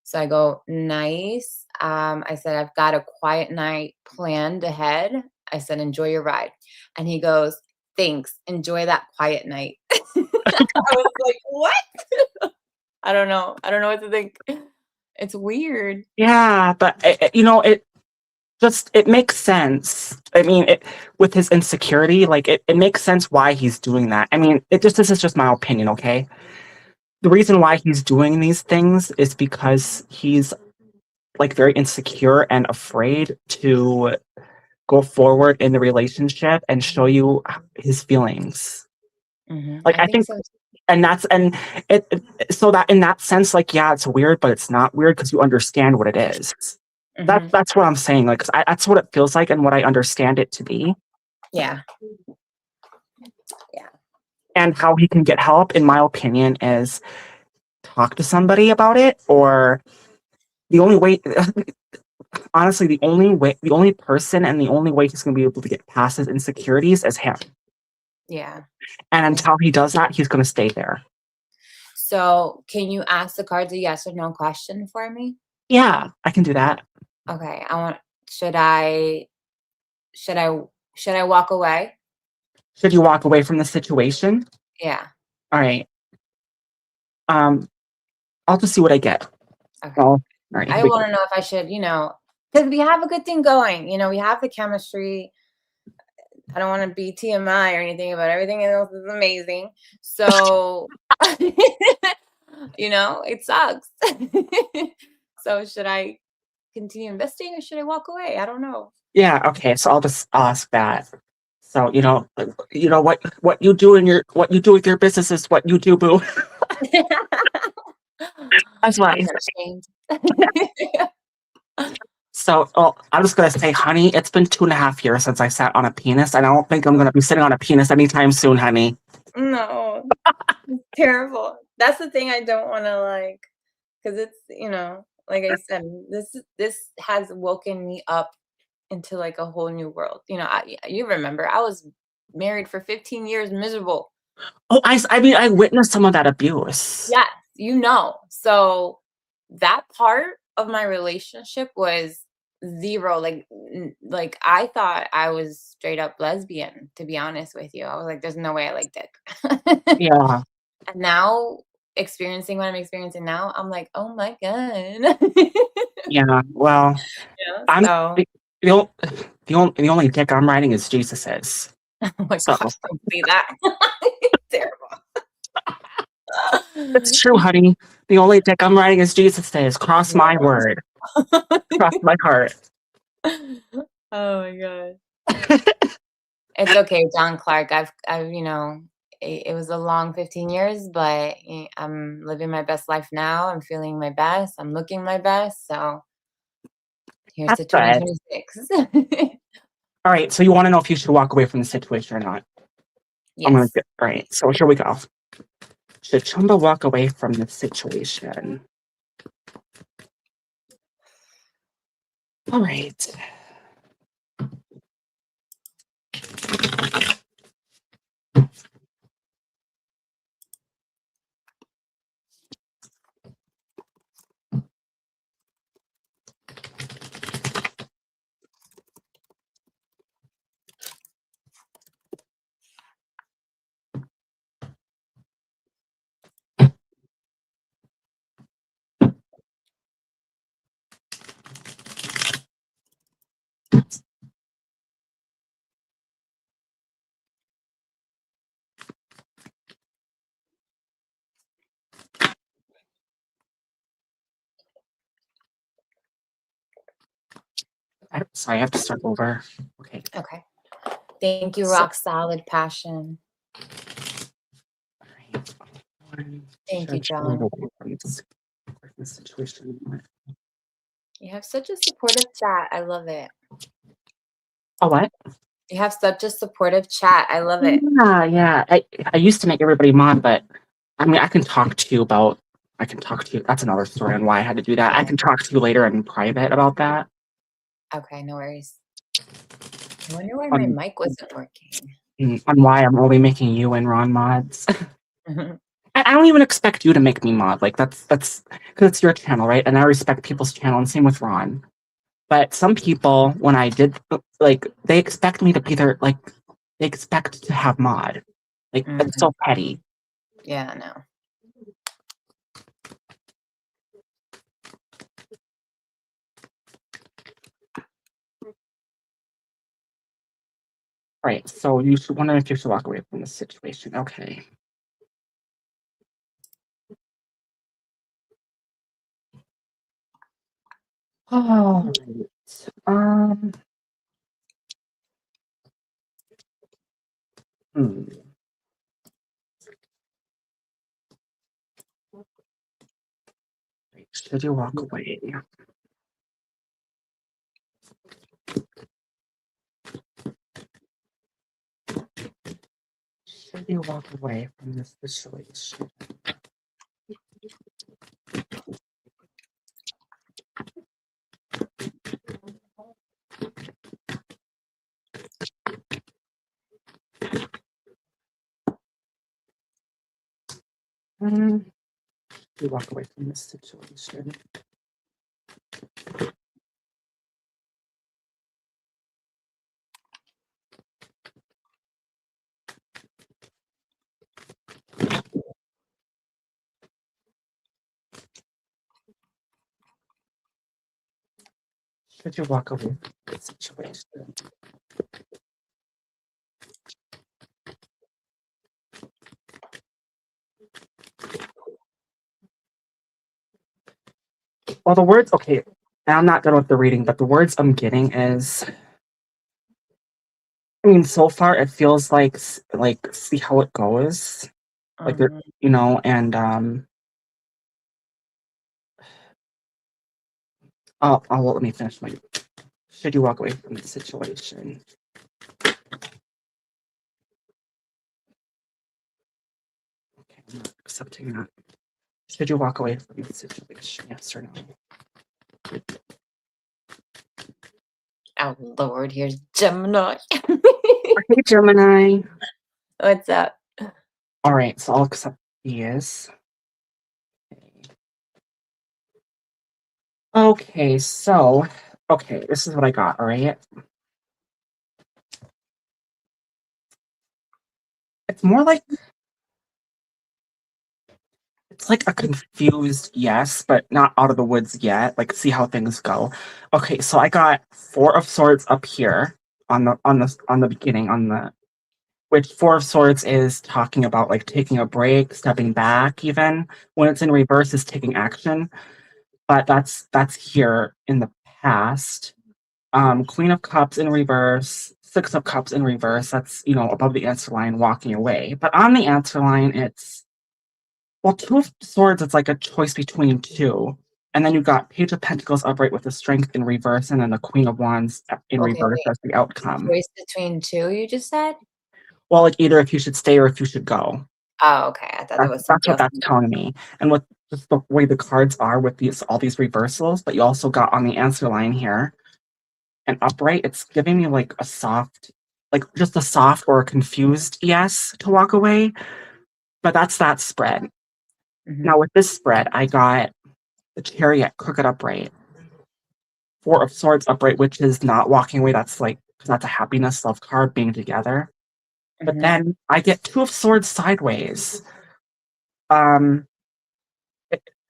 So I go, nice. I said, I've got a quiet night planned ahead. I said, enjoy your ride. And he goes, thanks. Enjoy that quiet night. I was like, what? I don't know. I don't know what to think. It's weird. Yeah, but it makes sense. I mean, with his insecurity, like it makes sense why he's doing that. I mean, this is just my opinion, okay? The reason why he's doing these things is because he's like very insecure and afraid to go forward in the relationship and show you his feelings. Like I think so. so that in that sense, like, yeah, it's weird, but it's not weird because you understand what it is. That's what I'm saying. Like, 'cause that's what it feels like and what I understand it to be. Yeah. And how he can get help, in my opinion, is talk to somebody about it, or the only way, honestly, the only person and the only way he's going to be able to get past his insecurities is him. Yeah. And until he does that, he's going to stay there. So can you ask the cards a yes or no question for me? Yeah, I can do that. Okay. Should I walk away? Should you walk away from the situation? Yeah. All right. I'll just see what I get. Okay. All right. I want to know if I should, because we have a good thing going. We have the chemistry. I don't want to be TMI or anything, but everything else is amazing. So, it sucks. So should I continue investing or should I walk away? I don't know. Yeah. Okay. So I'll just ask that. So what you do with your business is what you do, boo. That's right. So I'm just gonna say, honey, it's been 2.5 years since I sat on a penis, and I don't think I'm gonna be sitting on a penis anytime soon, honey. No, it's terrible. That's the thing I don't want to because it's like I said, this has woken me up into like a whole new world. You remember I was married for 15 years, miserable. Oh, I mean, I witnessed some of that abuse. Yes, so that part of my relationship was zero. Like I thought I was straight up lesbian, to be honest with you. I was like, there's no way I like dick. Yeah. And now experiencing what I'm experiencing now, I'm like, oh my God. Yeah. Well, the only dick I'm riding is Jesus's. Oh my So. gosh, don't say that. It's true, honey. The only dick I'm riding is Jesus says, cross my word. Cross my heart. Oh my god. It's okay, John Clark. I've it was a long 15 years, but I'm living my best life now. I'm feeling my best. I'm looking my best. So here's That's to good. 2026. All right, so you want to know if you should walk away from the situation or not? I'm gonna Yes. get. All right, so here we go. Should Chumba walk away from the situation? All right. Sorry, I have to start over. Okay. Okay. Thank you, So- rock solid passion. All right. Thank you, Should Chumba John. walk away from this situation? You have such a supportive chat. I love it. Oh, what? You have such a supportive chat. I love it. Yeah. I used to make everybody mod, but I mean, I can talk to you about. I can talk to you. That's another story on why I had to do that. I can talk to you later in private about that. Okay, no worries. I wonder why my mic wasn't working. On why I'm only making you and Ron mods. I don't even expect you to make me mod. Like that's because it's your channel, right? And I respect people's channel, and same with Ron. But some people, when I did, like, they expect me to be their, like, they expect to have mod. Like, that's so petty. Yeah, I know. Right. So you should wonder if you should walk away from this situation. Okay. All right. Hmm. Should you walk away? Should you walk away from this situation? Should you walk away from this situation? Should you walk away from this situation? Well, the words, okay, and I'm not done with the reading, but the words I'm getting is, I mean, so far it feels like see how it goes, like they're, and well, let me finish my. Should you walk away from the situation? Okay, I'm not accepting that. Should you walk away from the situation? Yes or no? Oh Lord, here's Gemini. Hey, Gemini. What's up? All right, so I'll accept yes. Okay, so this is what I got. All right, it's more like it's like a confused yes, but not out of the woods yet. Like, see how things go. Okay, so I got 4 of Swords up here on the beginning which Four of Swords is talking about like taking a break, stepping back. Even when it's in reverse, is taking action. But that's here in the past. Queen of Cups in reverse, Six of Cups in reverse. That's above the answer line, walking away. But on the answer line, it's Two of Swords. It's like a choice between two. And then you've got Page of Pentacles upright with the Strength in reverse, and then the Queen of Wands in Okay, reverse wait. as the outcome. Choice between two, you just said? Well, like either if you should stay or if you should go. Oh, okay. I thought that was That's something what else. that's telling me. And with just the way the cards are with all these reversals, but you also got on the answer line here an upright, it's giving me like a soft, like just a soft or a confused yes to walk away. But that's that spread. Mhm. Now with this spread, I got the Chariot crooked upright, Four of Swords upright, which is not walking away. That's like, because that's a happiness love card being together. But Mhm. then I get Two of Swords sideways.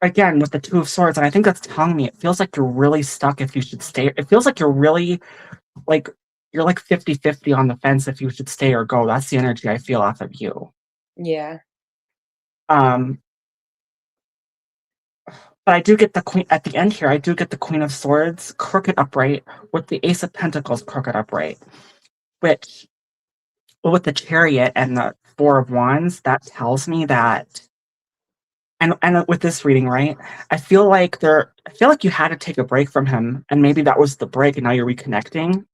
Again, with the Two of Swords, and I think that's telling me it feels like you're really stuck if you should stay. It feels like you're really like you're like 50-50 on the fence if you should stay or go. That's the energy I feel off of you. Yeah. But I do get the Queen at the end here. I do get the Queen of Swords crooked upright with the Ace of Pentacles crooked upright, which with the Chariot and the Four of Wands, that tells me that. And with this reading, right, I feel like you had to take a break from him, and maybe that was the break, and now you're reconnecting.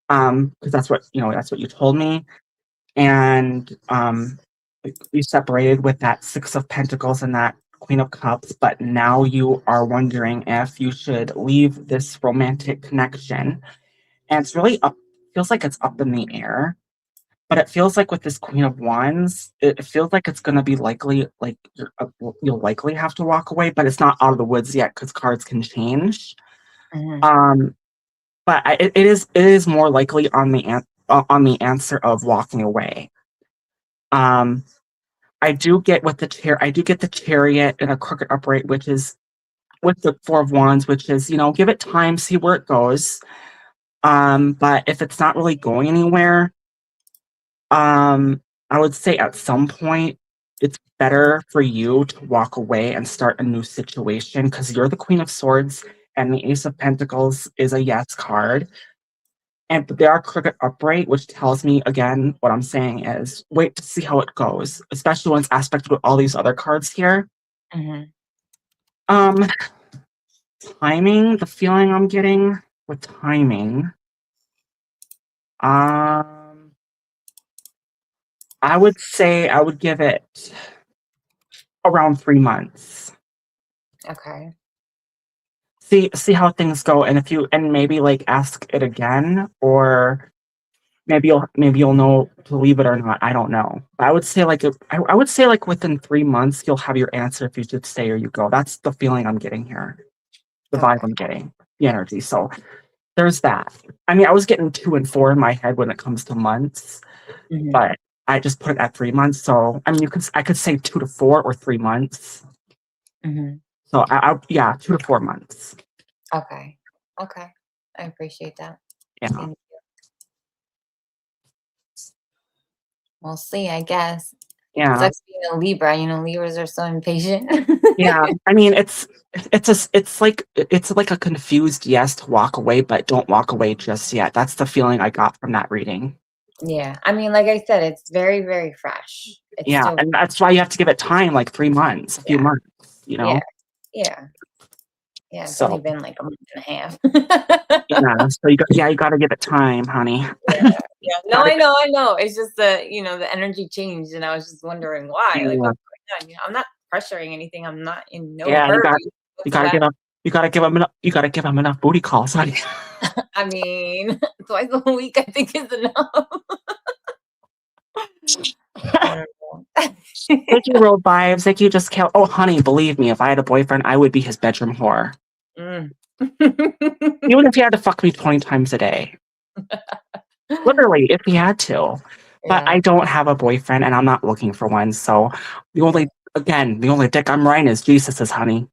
Because that's what you told me, and you separated with that Six of Pentacles and that Queen of Cups, but now you are wondering if you should leave this romantic connection, and it's really up. Feels like it's up in the air. But it feels like with this Queen of Wands, it feels like it's going to be likely, like you'll likely have to walk away, but it's not out of the woods yet because cards can change. Mhm. But it is more likely on the answer of walking away. I do get the Chariot and a crooked upright, which is with the Four of Wands, which is give it time, see where it goes. But if it's not really going anywhere, I would say at some point it's better for you to walk away and start a new situation because you're the Queen of Swords and the Ace of Pentacles is a yes card. But they are crooked upright, which tells me again what I'm saying is wait to see how it goes, especially when it's aspected with all these other cards here. Mhm. Um, Timing, the feeling I'm getting with timing. I would say I would give it around 3 months. Okay. See how things go, and maybe like ask it again, or maybe you'll know to leave it or not. I don't know. But I would say I would say like within 3 months you'll have your answer if you should stay or you go. That's the feeling I'm getting here. The vibe Okay. I'm getting. The energy. So there's that. I mean, I was getting 2 and 4 in my head when it comes to months, Mhm. but I just put it at 3 months. So I mean, I could say 2 to 4 or 3 months. Mhm. So yeah, 2 to 4 months. Okay. Okay. I appreciate that. Yeah. Thank you. We'll see, I guess. Yeah. Sucks being a Libra. Libras are so impatient. Yeah. I mean, it's like a confused yes to walk away, but don't walk away just yet. That's the feeling I got from that reading. Yeah. I mean, like I said, it's very, very fresh. It's Yeah, still, and that's why you have to give it time, like 3 months, a few yeah. months, Yeah. Yeah. Yeah. It's only So, been like a month and a half. yeah, so you gotta give it time, honey. Yeah. No, I know. It's just the energy changed, and I was just wondering why. Like, Yeah, what's going on? I'm not pressuring anything. I'm not in no yeah, hurry you gotta whatsoever. give him enough booty calls, honey. I mean, twice a week, I think is enough. I don't know. Thank you, road vibes. Thank you, just count. Oh, honey, believe me, if I had a boyfriend, I would be his bedroom whore. Mm. Even if he had to fuck me 20 times a day. Literally, if he had to. But Yeah. I don't have a boyfriend and I'm not looking for one. So the only dick I'm riding is Jesus's, honey.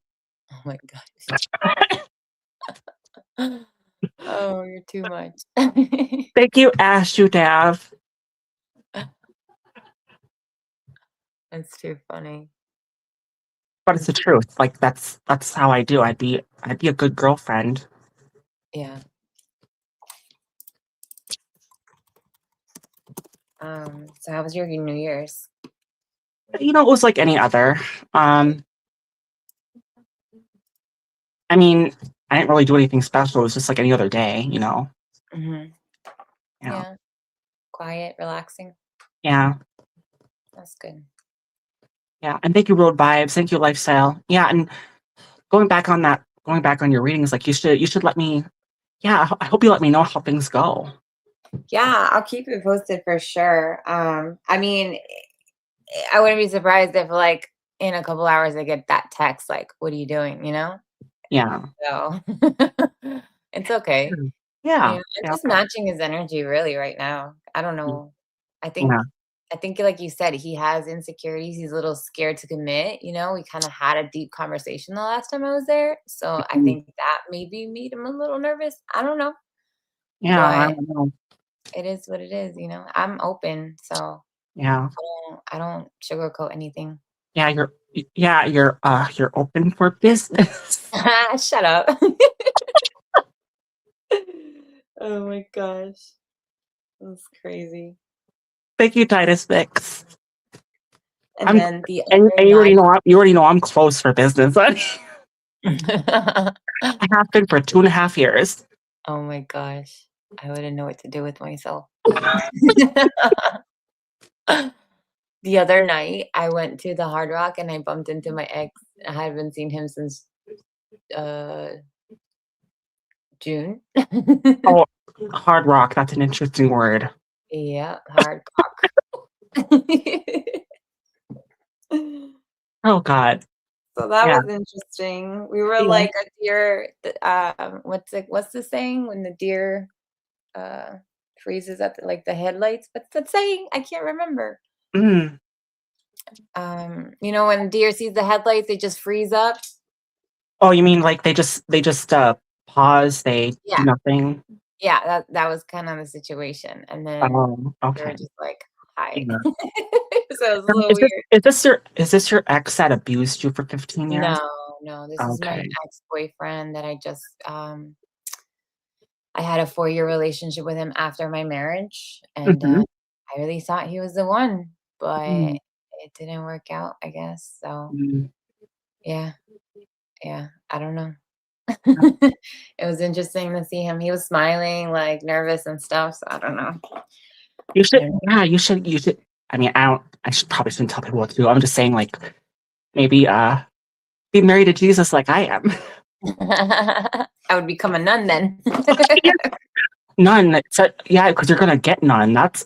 Oh my gosh. Oh, you're too much. Thank you, Ash, you Dav. That's too funny. But it's the truth. Like that's how I do. I'd be a good girlfriend. Yeah. So how was your New Year's? You know, it was like any other. Um, I mean, I didn't really do anything special. It was just like any other day, you know. Hmm. Yeah. Yeah. Quiet, relaxing. Yeah. That's good. Yeah. And thank you, Road Vibes. Thank you, Lifestyle. Yeah, and going back on your readings, like you should let me yeah, I hope you let me know how things go. Yeah, I'll keep you posted for sure. I mean, I wouldn't be surprised if like in a couple hours I get that text like, "What are you doing?" You know? Yeah. So it's okay. Mm. You Yeah. know, I'm Yeah, just okay. matching his energy really right now. I don't Mm. know. I think Yeah. I think like you said, he has insecurities. He's a little scared to commit. You know, we kind of had a deep conversation the last time I was there. So I Mm. think that maybe made him a little nervous. I don't know. Yeah, I But don't know. it is what it is, I'm open, so Yeah. I don't sugarcoat anything. Yeah, you're open for business. Shut up. Oh my gosh. That's crazy. Thank you, Titus Mix. And I'm then the and other night you already know I'm close for business. I have been for 2.5 years. Oh my gosh. I wouldn't know what to do with myself. The other night, I went to the Hard Rock and I bumped into my ex. I haven't seen him since, uh, June. Oh, hard rock, that's an interesting word. Yeah, hard cock. Oh god. So that Yeah. was interesting. We were Yeah. like a deer, what's the saying when the deer, uh, freezes at the headlights? What's that saying? I can't remember. Mm. When deer sees the headlights, they just freeze up? Oh, you mean like they just pause, they do Yeah. nothing? Yeah, that was kinda the situation, and then Oh, they were okay. just like, "Hi." Yeah. So it was a little weird. Is this your ex that abused you for 15 years? No, no, this is my Okay. ex-boyfriend that I had a 4-year relationship with him after my marriage, and, Mhm. I really thought he was the one, but Mm. it didn't work out, I guess, so, Mm. yeah, yeah, I don't know. It was interesting to see him. He was smiling, like, nervous and stuff, so I don't know. You I should don't yeah, you should I mean, I should probably shouldn't tell people what to do. I'm just saying, like, maybe, be married to Jesus like I am. know. I would become a nun then. None. So yeah, because 'cause you're gonna get none. That's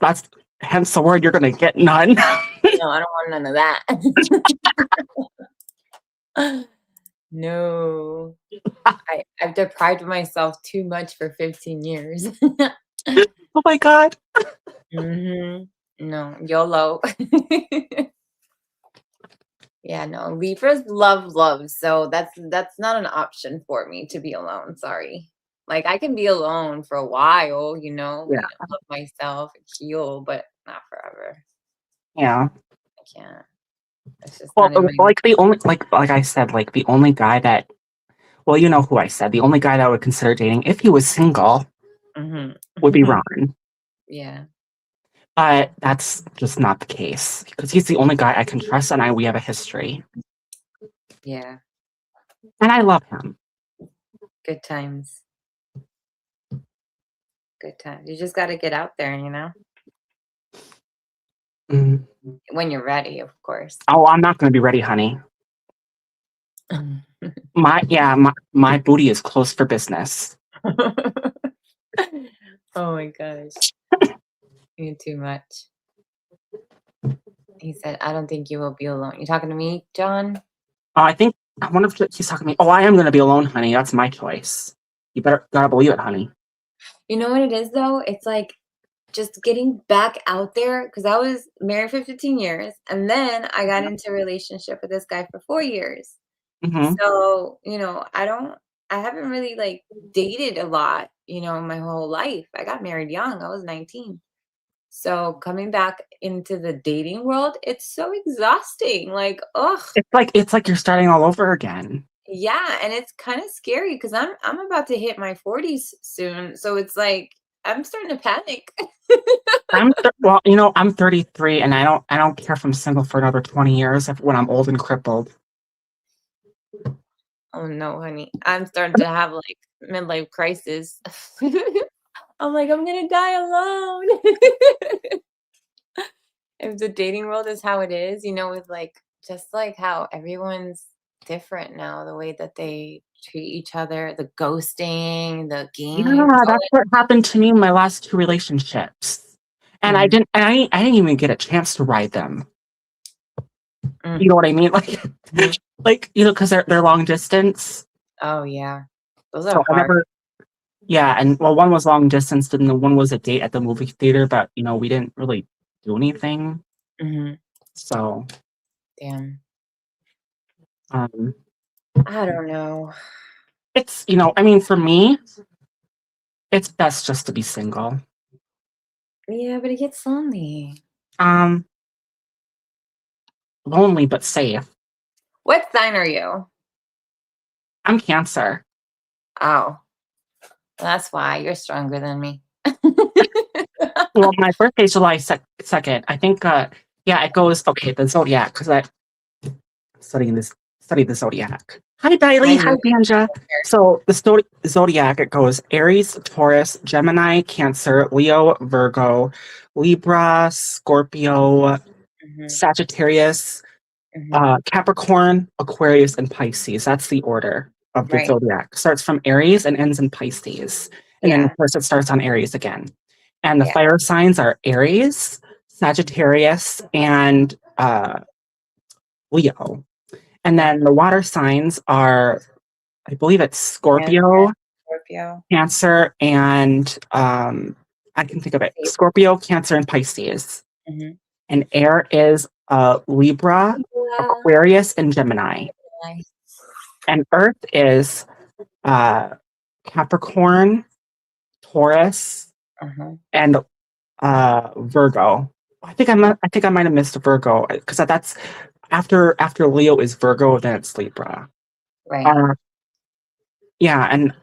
hence the word, you're gonna get none. No, I don't want none of that. No. I've deprived myself too much for 15 years. Oh my god. Mhm. No, YOLO. Yeah, no, Libras love, so that's not an option for me to be alone, sorry. Like, I can be alone for a while, Yeah, love myself, heal, but not forever. yeah. I can't. It's just Well, not in my like, the only like I said, like, the only guy that well, you know who I said, the only guy that I would consider dating if he was single Mhm. would be Ron. Yeah. But that's just not the case because he's the only guy I can trust, and we have a history, Yeah. and I love him. Good times. Good times. You just gotta get out there, Mm. when you're ready, of course. Oh, I'm not gonna be ready, honey. My booty is closed for business. Oh my gosh. You're too much. He said, "I don't think you will be alone." You talking to me, John? I wonder if he's talking to me. Oh, I am gonna be alone, honey. That's my choice. You better gotta believe it, honey. You know what it is though? It's like just getting back out there because I was married for 15 years and then I got into a relationship with this guy for 4 years. Mhm. So, I haven't really like dated a lot, my whole life. I got married young. I was 19. So coming back into the dating world, it's so exhausting. Like, ugh, It's like you're starting all over again. yeah, and it's kind of scary because I'm about to hit my 40s soon. So it's like I'm starting to panic. Well, I'm 33, and I don't care if I'm single for another 20 years when I'm old and crippled. Oh no, honey. I'm starting to have like midlife crisis. I'm like, I'm gonna die alone. If the dating world is how it is, with like just like how everyone's different now, the way that they treat each other, the ghosting, the Yeah, games, all that's what happened to me in my last two relationships. And Mhm. I didn't even get a chance to ride them. Mm. You know what I mean? Mhm. Because they're long distance. Oh yeah. Those So are I hard. never, yeah, and well, one was long distance, and the one was a date at the movie theater, but we didn't really do anything. Mhm. So, Damn. um, I don't know. it's I mean, for me, it's best just to be single. Yeah, but it gets lonely. Um, Lonely but safe. What sign are you? I'm Cancer. Oh, that's why you're stronger than me. Well, my birthday's July 2nd. I think, yeah, it goes, okay, the zodiac, because I study the zodiac. Hi, Bailey. I Hi, knew Banja. So the zodiac, it goes Aries, Taurus, Gemini, Cancer, Leo, Virgo, Libra, Scorpio, Mhm, Sagittarius, mhm. Capricorn, Aquarius, and Pisces. That's the order of the Right. zodiac. Starts from Aries and ends in Pisces. And then, of Yeah. course, it starts on Aries again. And the Yeah. fire signs are Aries, Sagittarius, and Leo. And Yeah. then the water signs are, I believe it's Cancer, Scorpio, Scorpio. Cancer, and I can think of it Scorpio, Cancer, and Pisces. Mhm. And air is Libra, Yeah. Aquarius, and Gemini. Nice. And earth is uh, Capricorn, Taurus, Uh-huh. and Virgo. I think I might have missed Virgo because that's after Leo is Virgo, then it's Libra. Right. Uh, yeah, and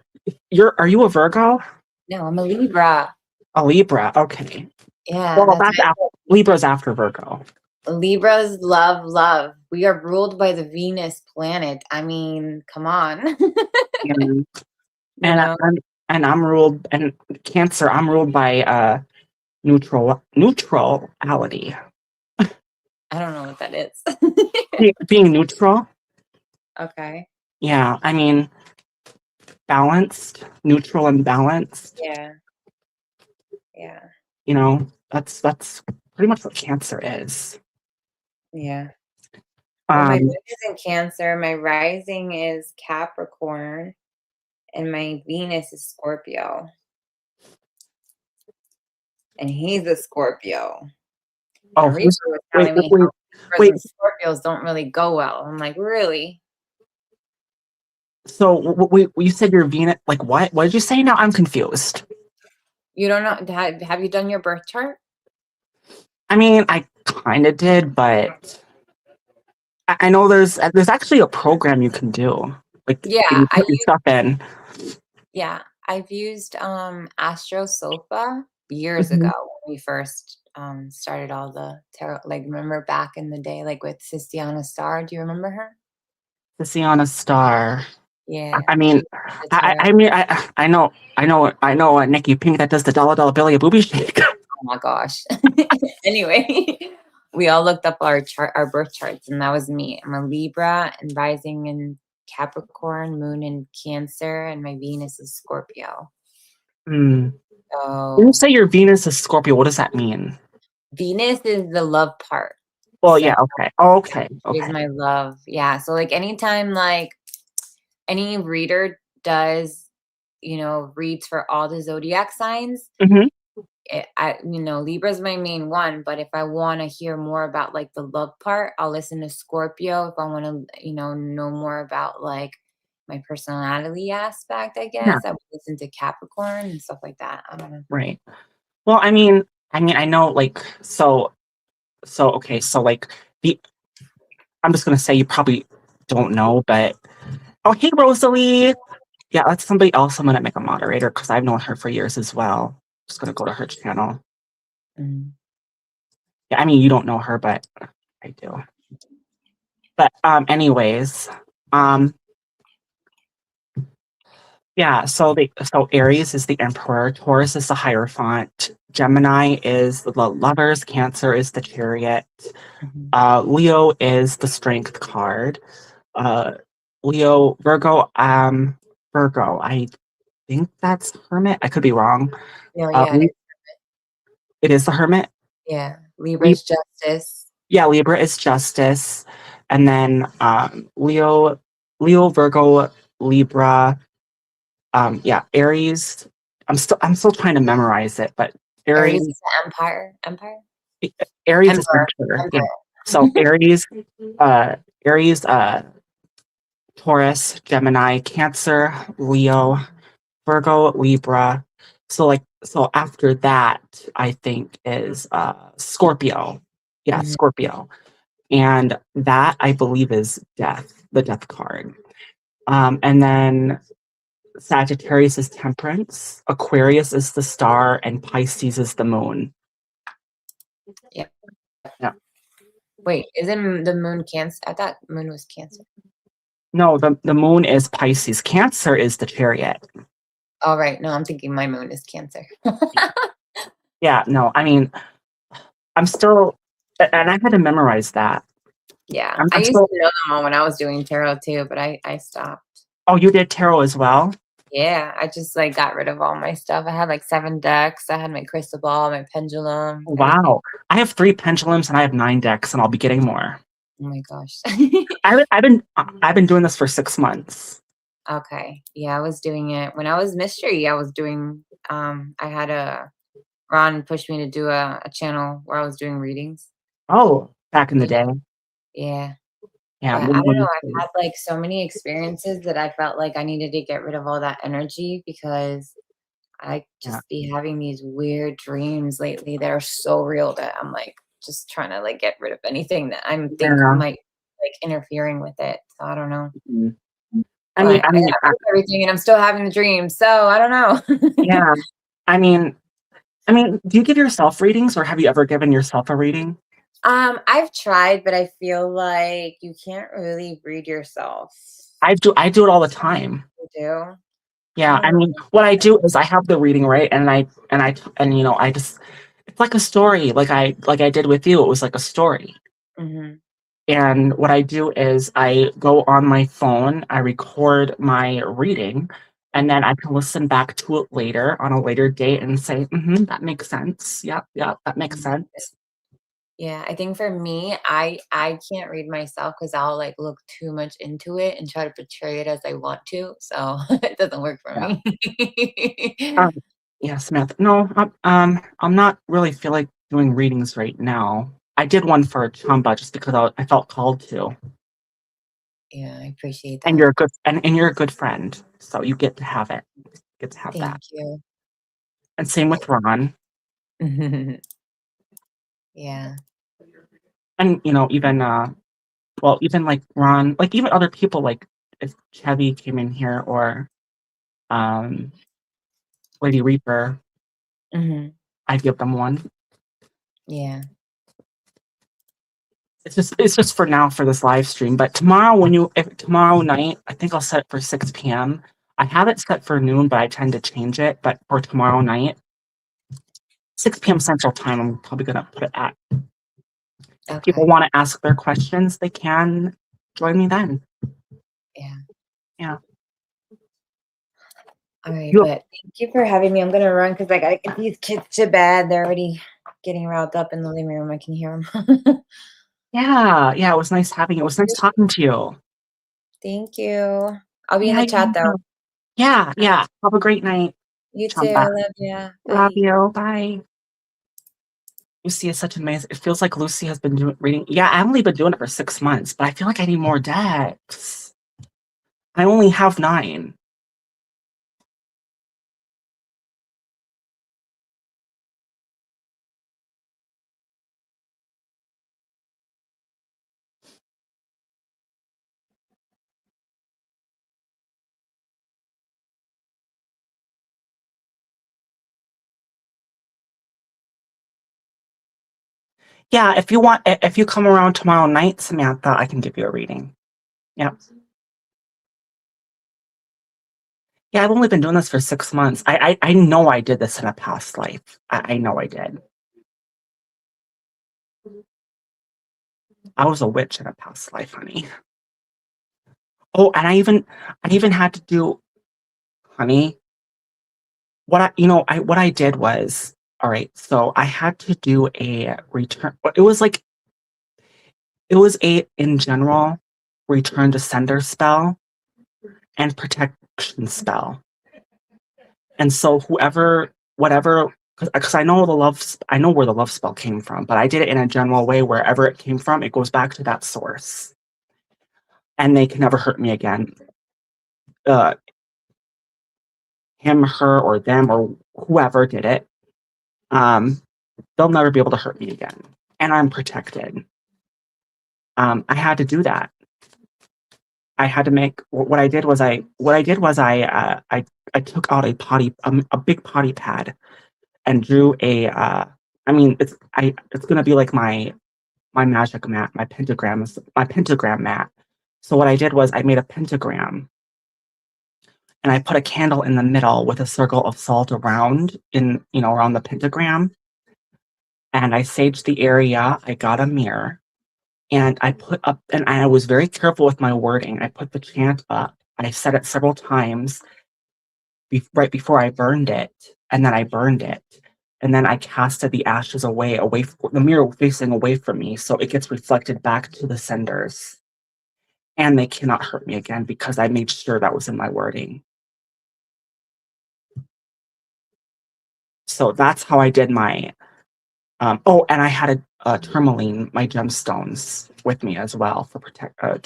are you a Virgo? No, I'm a Libra. A Libra. Okay. Yeah, Well, that's Libra's after Virgo. Libras love love. We are ruled by the Venus planet. I mean, come on. And You and know, I'm ruled and Cancer. I'm ruled by neutrality. I don't know what that is. Being neutral. Okay. Yeah, I mean balanced, neutral and balanced. Yeah. Yeah. That's pretty much what Cancer is. Yeah. Well, my moon Um, is in Cancer, my rising is Capricorn, and my Venus is Scorpio. And he's a Scorpio. oh, And Reaper was wait, telling wait, me wait, how Libras wait. and Scorpios don't really go well. I'm like, really? So you said your Venus, like what? What did you say? Now I'm confused. You don't know? Have you done your birth chart? I mean, I kind of did, but I know there's actually a program you can do. Like Yeah, you I put your stuff in. Yeah, I've used Astro Sofa years ago Mhm. when we first started all the tarot. Like, remember back in the day, like with Sistiana Star? Do you remember her? To see on a star. Yeah, I she mean, did the tarot. I know a Nikki Pink that does the dollar Billy a booby shake. Oh my gosh. Anyway, we all looked up our birth charts, and that was me. I'm a Libra and rising in Capricorn, moon in Cancer, and my Venus is Scorpio. Hmm. When you So say your Venus is Scorpio, what does that mean? Venus is the love part. Well, So yeah, okay. Oh, okay, is okay. my love. Yeah. So like anytime like any reader does, reads for all the zodiac signs, Hmm. Libra's my main one, but if I want to hear more about like the love part, I'll listen to Scorpio. If I want to, know more about like my personality aspect, I Yeah, guess I would listen to Capricorn and stuff like that. I don't know. right. Well, I mean, I mean, I know, like, okay, so like the I'm just gonna say you probably don't know, but oh, hey, Rosalie. Yeah, that's somebody else I'm gonna make a moderator because I've known her for years as well. Just gonna go to her channel. Mm. Yeah, I mean, you don't know her, but I do. But anyways, um, yeah. So Aries is the Emperor, Taurus is the Hierophant, Gemini is the Lovers, Cancer is the Chariot, Mhm. Leo is the Strength card. Uh, Leo, Virgo. I think that's Hermit. I could be wrong. No, yeah, It is the Hermit. yeah. Lib- Libra's justice. yeah, Libra is Justice, and then Leo, Virgo, Libra. Yeah, Aries. I'm still trying to memorize it, but Aries Aries, is the empire. Empire? Aries is Emperor. Emperor. Yeah. Emperor. So Aries, Taurus, Gemini, Cancer, Leo, Virgo, Libra. So after that, I think is Scorpio. Yeah, Mhm. Scorpio. And that I believe is death, the death card. And then Sagittarius is temperance, Aquarius is the star, and Pisces is the moon. Yeah. Yeah. Wait, isn't the moon Cancer? I thought moon was Cancer. No, the moon is Pisces. Cancer is the chariot. All right. No, I'm thinking my moon is Cancer. Yeah, no, I mean, I'm still, and I had to memorize that. Yeah, I'm, I I'm used still, to know them all when I was doing tarot too, but I stopped. oh, you did tarot as well? Yeah, I just like got rid of all my stuff. I had like 7 decks. I had my crystal ball, my pendulum, everything. Wow. I have 3 pendulums and I have 9 decks, and I'll be getting more. Oh my gosh. I've been doing this for 6 months. Okay. Yeah, I was doing it when I was mystery. I was doing I had a Ron pushed me to do a channel where I was doing readings. Oh, back in the Yeah. day. Yeah. Yeah. But I don't know, I've had like so many experiences that I felt like I needed to get rid of all that energy because I Yeah. just be having these weird dreams lately that are so real that I'm like just trying to like get rid of anything that I'm think Yeah. might like interfering with it. So I don't know. Mhm. I mean, But I I mean, got rid of everything and I'm still having the dreams. So I don't know. yeah. I mean, do you give yourself readings, or have you ever given yourself a reading? I've tried, but I feel like you can't really read yourself. I do it all the time. You do? I Yeah, don't I know. mean, what I do is I have the reading, right, and I just it's like a story, like I did with you. It was like a story. Mhm. And what I do is I go on my phone, I record my reading, and then I can listen back to it later on a later date and say, that makes sense. Yep, yep, that makes Mhm. sense. Yeah, I think for me, I can't read myself because 'cause I'll, like, look too much into it and try to portray it as I want to, so it doesn't work for Yeah. me. Um, yeah, Smith. No, I'm not really feel like doing readings right now. I did one for Chamba just because I felt called to. Yeah, I appreciate And that. you're a good friend, so you get to have it. Get to have Thank that. you. And same with Ron. Yeah. And even well, even like Ron, like even other people, like if Chevy came in here, or um Lady Reaper, Mhm. I'd give them one. Yeah. It's just for now for this live stream. But tomorrow night, I think I'll set it for 6 p.m. I have it set for noon, but I tend to change it. But for tomorrow night, 6 p.m. Central Time, I'm probably gonna put it at. If people Okay. want to ask their questions, they can join me then. Yeah. Yeah. Alright, You, but thank you for having me. I'm gonna run because I gotta get these kids to bed. They're already getting riled up in the living room. I can hear them. yeah, it was nice having you. It was nice talking to you. Thank you. I'll be in Yeah, the chat, though. yeah. Have a great night, You too. Chamba. Love ya. Love Bye. you. Bye. Lucy is such amazing. It feels like Lucy has been reading. Yeah, I've only been doing it for 6 months, but I feel like I need more decks. I only have 9. Yeah, if you want, if you come around tomorrow night, Samantha, I can give you a reading. Yep. Yeah, I've only been doing this for 6 months. I know I did this in a past life. I know I did. I was a witch in a past life, honey. Oh, and I even had to do, honey, what I did was, all right, so I had to do a return. It was a, in general, return to sender spell and protection spell. And so whatever, because I know where the love spell came from, but I did it in a general way. Wherever it came from, it goes back to that source, and they can never hurt me again. Uh, him, her, or them, or whoever did it, um, they'll never be able to hurt me again, and I'm protected. I had to do that. I had to make what I did was I took out a big potty pad and drew a I mean it's gonna be like my magic mat, my pentagram mat. So what I did was I made a pentagram and I put a candle in the middle with a circle of salt around the pentagram, and I saged the area. I got a mirror and I put up, and I was very careful with my wording. I put the chant up. I said it several times right before I burned it, and then I burned it. And then I casted the ashes away from the mirror facing away from me, so it gets reflected back to the senders. And they cannot hurt me again because I made sure that was in my wording. So that's how I did my. Oh, and I had a tourmaline, my gemstones, with me as well for protection.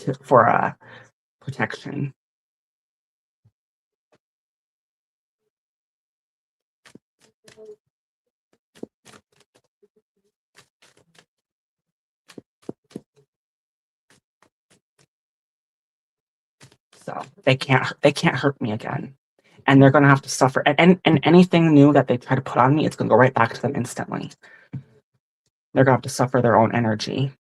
So they can't hurt me again, and they're gonna have to suffer. And anything new that they try to put on me, it's gonna go right back to them instantly. They're gonna have to suffer their own energy.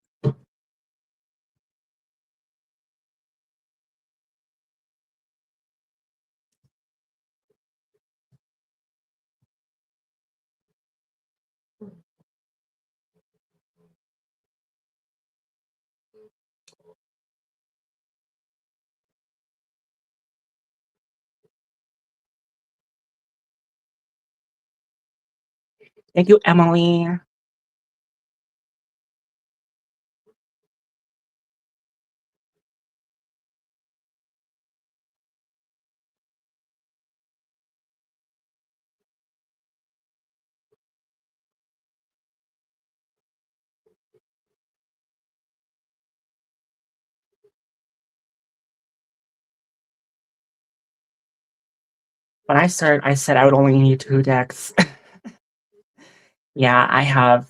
Thank you, Emily. When I started, I said I would only need 2 decks. Yeah, I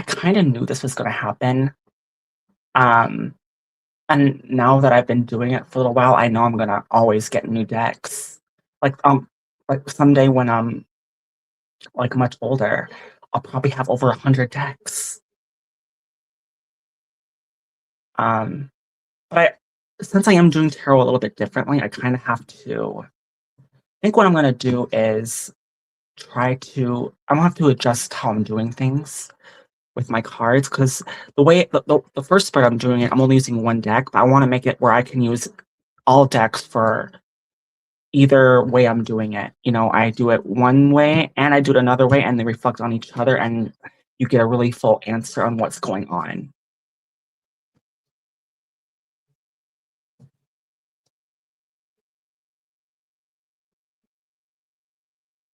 kind of knew this was gonna happen. Um, and now that I've been doing it for a little while, I know I'm gonna always get new decks. Like like someday when I'm like much older, I'll probably have over 100 decks. Um, but since I am doing tarot a little bit differently, I kind of have to. I think what I'm gonna do is I'm gonna have to adjust how I'm doing things with my cards because the first spread I'm doing it, I'm only using 1 deck, but I want to make it where I can use all decks for either way I'm doing it. I do it one way and I do it another way, and they reflect on each other, and you get a really full answer on what's going on.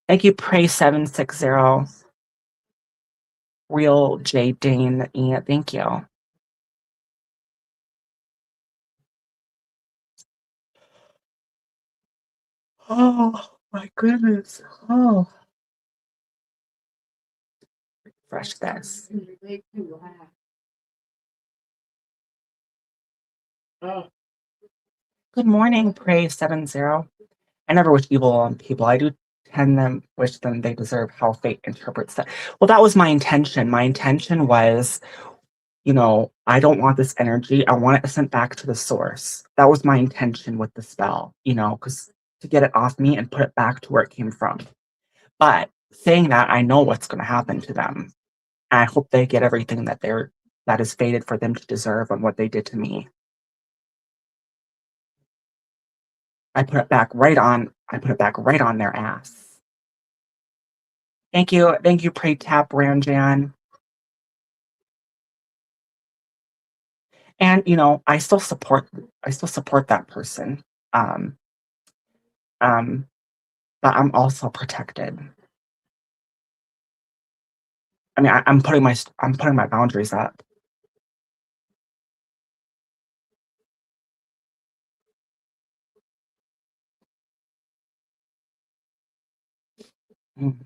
Thank you, Pray760. Real J Dane. Yeah, thank you. Oh my goodness. Oh. Refresh this. Oh, Good morning, Pray70. I never wish evil on people. I do tend them, wish them they deserve how fate interprets that. Well, that was my intention. My intention was, I don't want this energy. I want it sent back to the source. That was my intention with the spell, because to get it off me and put it back to where it came from. But saying that, I know what's going to happen to them. And I hope they get everything that is fated for them to deserve on what they did to me. I put it back right on their ass. Thank you, Pray Tap Ranjan. And I still support that person. Um, um, but I'm also protected. I mean, I'm putting my boundaries up. Mm.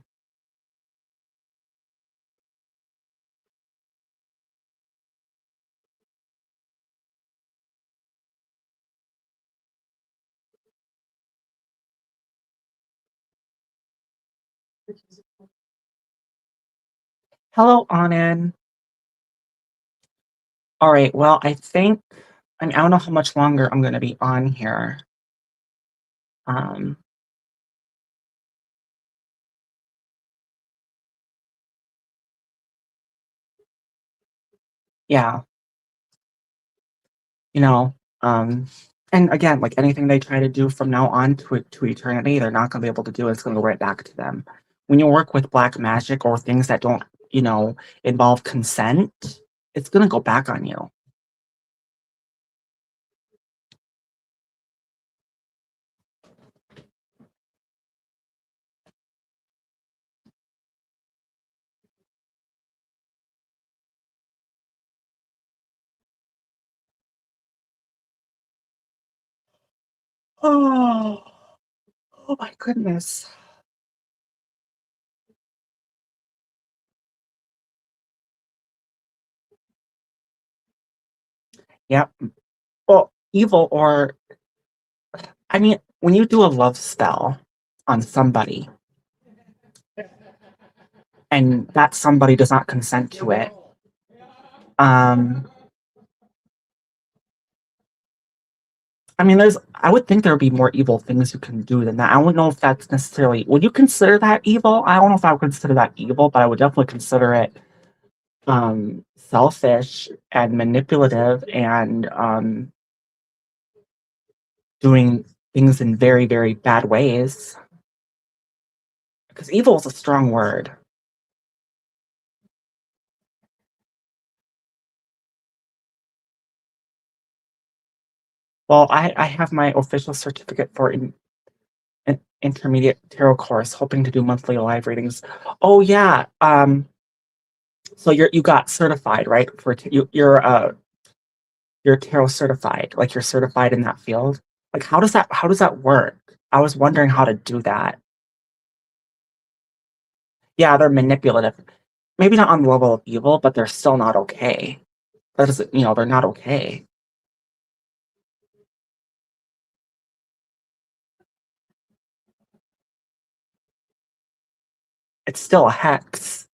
Hello, Anand. All right. Well, I don't know how much longer I'm going to be on here. Um, yeah, and again, like anything they try to do from now on to eternity, they're not going to be able to do it. It's going to go right back to them. When you work with black magic or things that don't, involve consent, it's going to go back on you. Oh, oh my goodness. Yep. Well, evil when you do a love spell on somebody and that somebody does not consent to it, I would think there would be more evil things you can do than that. I don't know if that's necessarily, would you consider that evil? I don't know if I would consider that evil, but I would definitely consider it selfish and manipulative and doing things in very, very bad ways. Because evil is a strong word. Well, I have my official certificate for an intermediate tarot course, hoping to do monthly live readings. Oh yeah. So you got certified, right? You're tarot certified. Like you're certified in that field. Like how does that work? I was wondering how to do that. Yeah, they're manipulative. Maybe not on the level of evil, but they're still not okay. That doesn't, they're not okay. It's still a hex.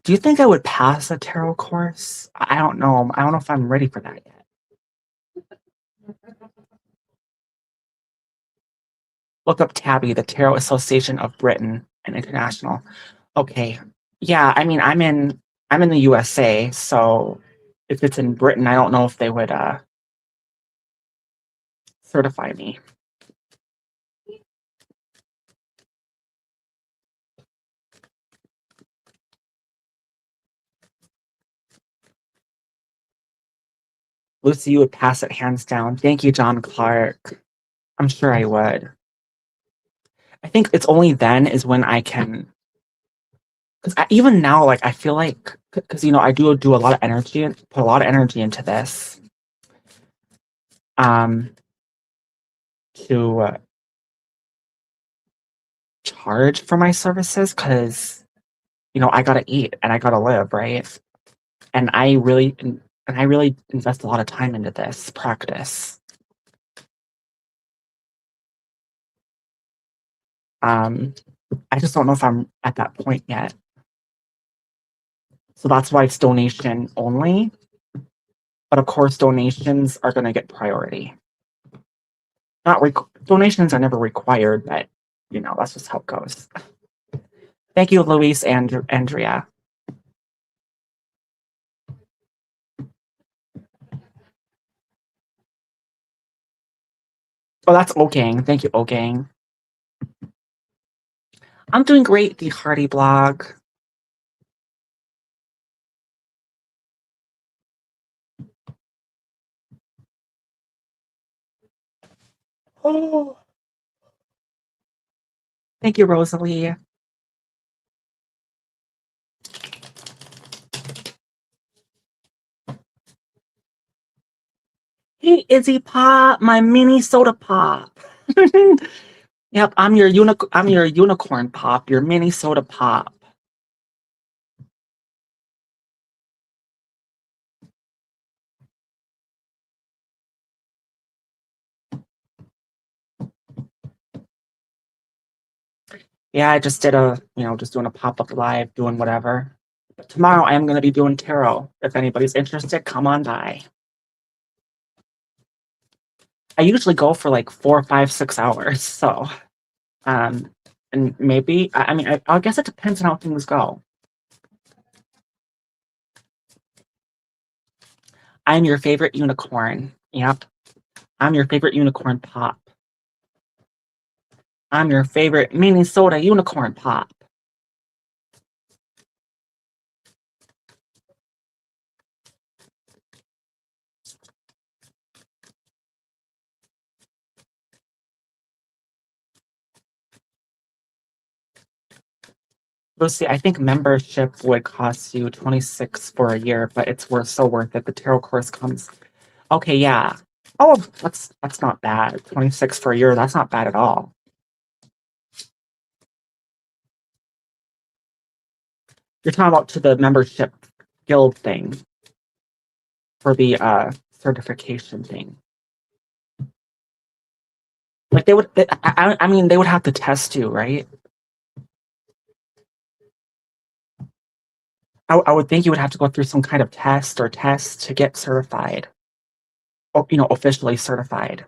Do you think I would pass a tarot course? I don't know. I don't know if I'm ready for that yet. Look up Tabby, the Tarot Association of Britain and International. Okay. Yeah, I'm in the USA, so if it's in Britain, I don't know if they would certify me. Lucy, you would pass it hands down. Thank you, John Clark. I'm sure I would. I think it's only then is when I can, because even now, like I feel like, because I do a lot of energy and put a lot of energy into this, to charge for my services, because I gotta eat and I gotta live, right? And I really, and And I really invest a lot of time into this practice. I just don't know if I'm at that point yet. So that's why it's donation only. But of course, donations are going to get priority. Donations are never required, but you know, that's just how it goes. Thank you, Luis and Andrea. Oh, that's Ogang. Thank you, Ogang. I'm doing great, the Hardy blog. Oh. Thank you, Rosalie. Hey, Izzy Pop, my mini soda pop. Yep, I'm your unicorn pop, your mini soda pop. Yeah, I just did just doing a pop-up live, doing whatever. But tomorrow I am going to be doing tarot. If anybody's interested, come on by. I usually go for like 4, 5, 6 hours. So, and maybe, I guess it depends on how things go. I'm your favorite unicorn. Yep. I'm your favorite unicorn pop. I'm your favorite mini soda unicorn pop. Lucy, I think membership would cost you $26 for a year, but it's so worth it. The tarot course comes. Okay, yeah. Oh, that's not bad. 26 for a year, that's not bad at all. You're talking about to the membership guild thing for the certification thing. Like they would they would have to test you, right? I would think you would have to go through some kind of test to get certified. Or, officially certified.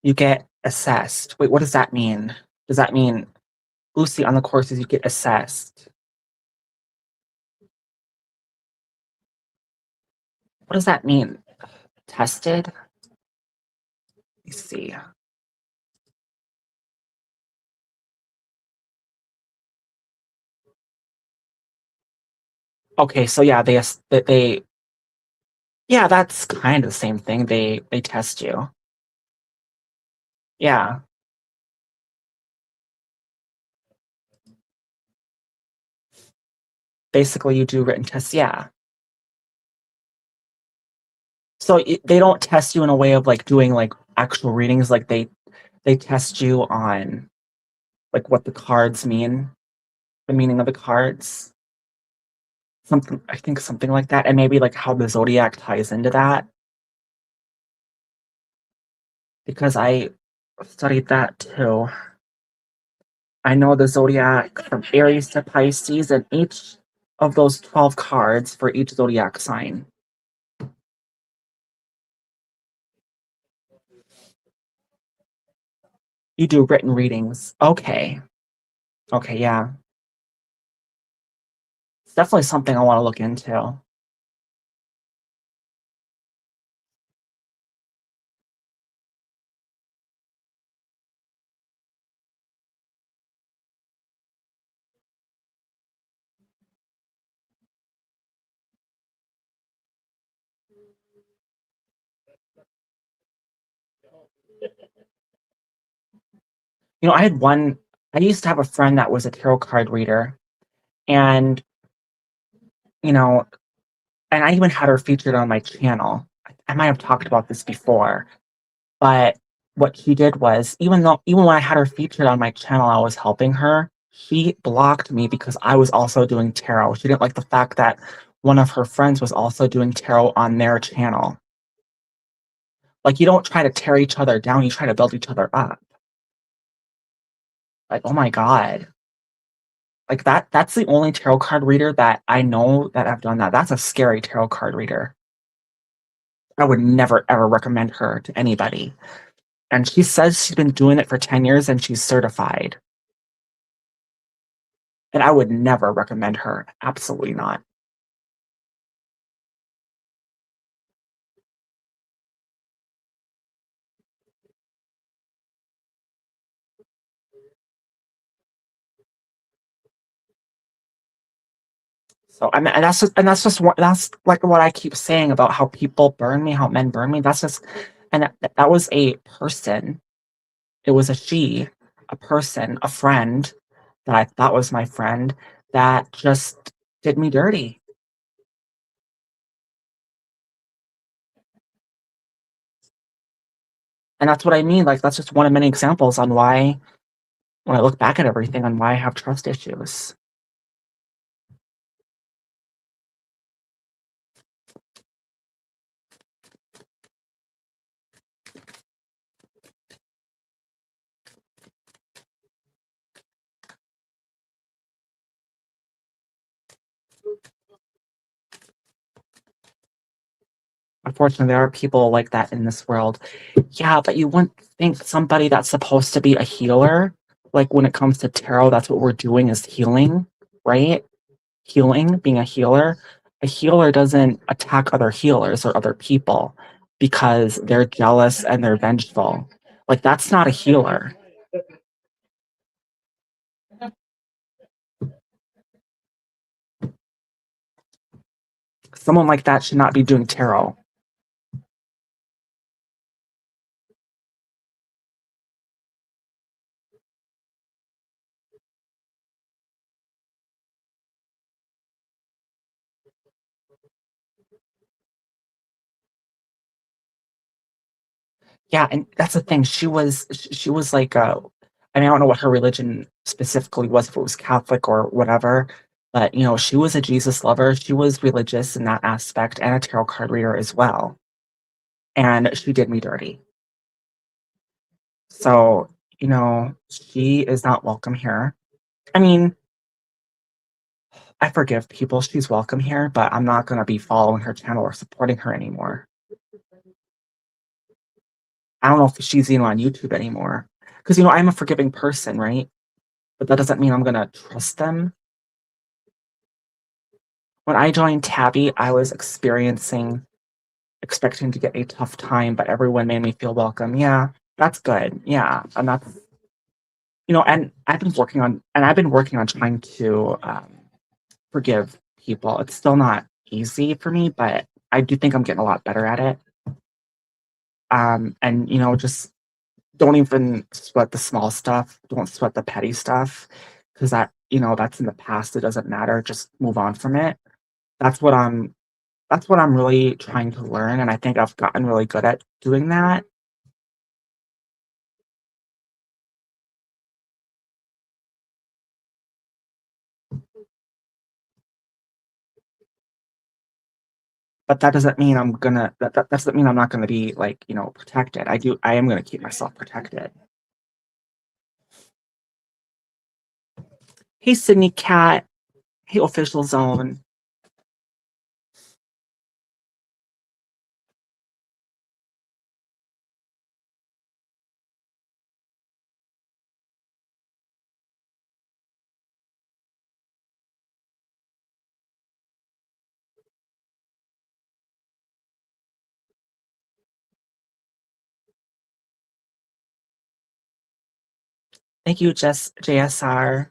You get assessed. Wait, what does that mean? Does that mean, Lucy, on the courses you get assessed? What does that mean? Tested? Let me see. Okay, so yeah, yeah, that's kind of the same thing. They test you. Yeah. Basically, you do written tests. Yeah. So they don't test you in a way of like doing like actual readings. Like they test you on like what the cards mean, the meaning of the cards. I think something like that, and maybe like how the zodiac ties into that. Because I studied that too. I know the zodiac from Aries to Pisces, and each of those 12 cards for each zodiac sign. You do written readings. Okay. Okay, yeah. It's definitely something I want to look into. I had one I used to have a friend that was a tarot card reader, and you know, and I even had her featured on my channel. I might have talked about this before, but what she did was, even when I had her featured on my channel, I was helping her. She blocked me because I was also doing tarot. She didn't like the fact that one of her friends was also doing tarot on their channel. Like, you don't try to tear each other down, you try to build each other up. Like, oh my god. Like, that's the only tarot card reader that I know that have done that. That's a scary tarot card reader. I would never, ever recommend her to anybody. And she says she's been doing it for 10 years and she's certified. And I would never recommend her. Absolutely not. So, and that's just what that's like what I keep saying about how people burn me, how men burn me. That's just, and that was a person. It was a she, a person, a friend that I thought was my friend that just did me dirty. And that's what I mean. Like, that's just one of many examples on why, when I look back at everything, on why I have trust issues. Unfortunately, there are people like that in this world. Yeah, but you wouldn't think somebody that's supposed to be a healer, like when it comes to tarot, that's what we're doing is healing, right? Healing, being a healer. A healer doesn't attack other healers or other people because they're jealous and they're vengeful. Like, that's not a healer. Someone like that should not be doing tarot. Yeah, and that's the thing. She was like I mean, I don't know what her religion specifically was, if it was Catholic or whatever, but she was a Jesus lover. She was religious in that aspect and a tarot card reader as well. And she did me dirty. So, she is not welcome here. I mean, I forgive people. She's welcome here, but I'm not gonna be following her channel or supporting her anymore. I don't know if she's even on YouTube anymore. Because I'm a forgiving person, right? But that doesn't mean I'm gonna trust them. When I joined Tabby, I was expecting to get a tough time, but everyone made me feel welcome. Yeah, that's good. Yeah, and and I've been working on trying to forgive people. It's still not easy for me, but I do think I'm getting a lot better at it. And just don't even sweat the small stuff. Don't sweat the petty stuff, because that's in the past. It doesn't matter. Just move on from it. That's what I'm That's what I'm really trying to learn, and I think I've gotten really good at doing that. But that doesn't mean that doesn't mean I'm not gonna be, like, protected. I am gonna keep myself protected. Hey, Sydney Cat. Hey, Official Zone. Thank you, JSR.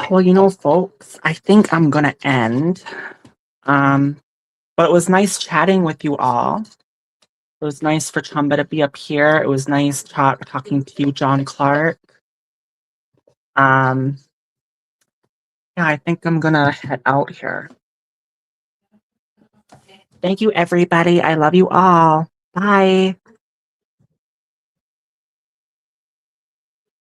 Well, you know, folks, I think I'm gonna end. But it was nice chatting with you all. It was nice for Chumba to be up here. It was nice talking to you, John Clark. Yeah, I think I'm gonna head out here. Thank you, everybody. I love you all. Bye.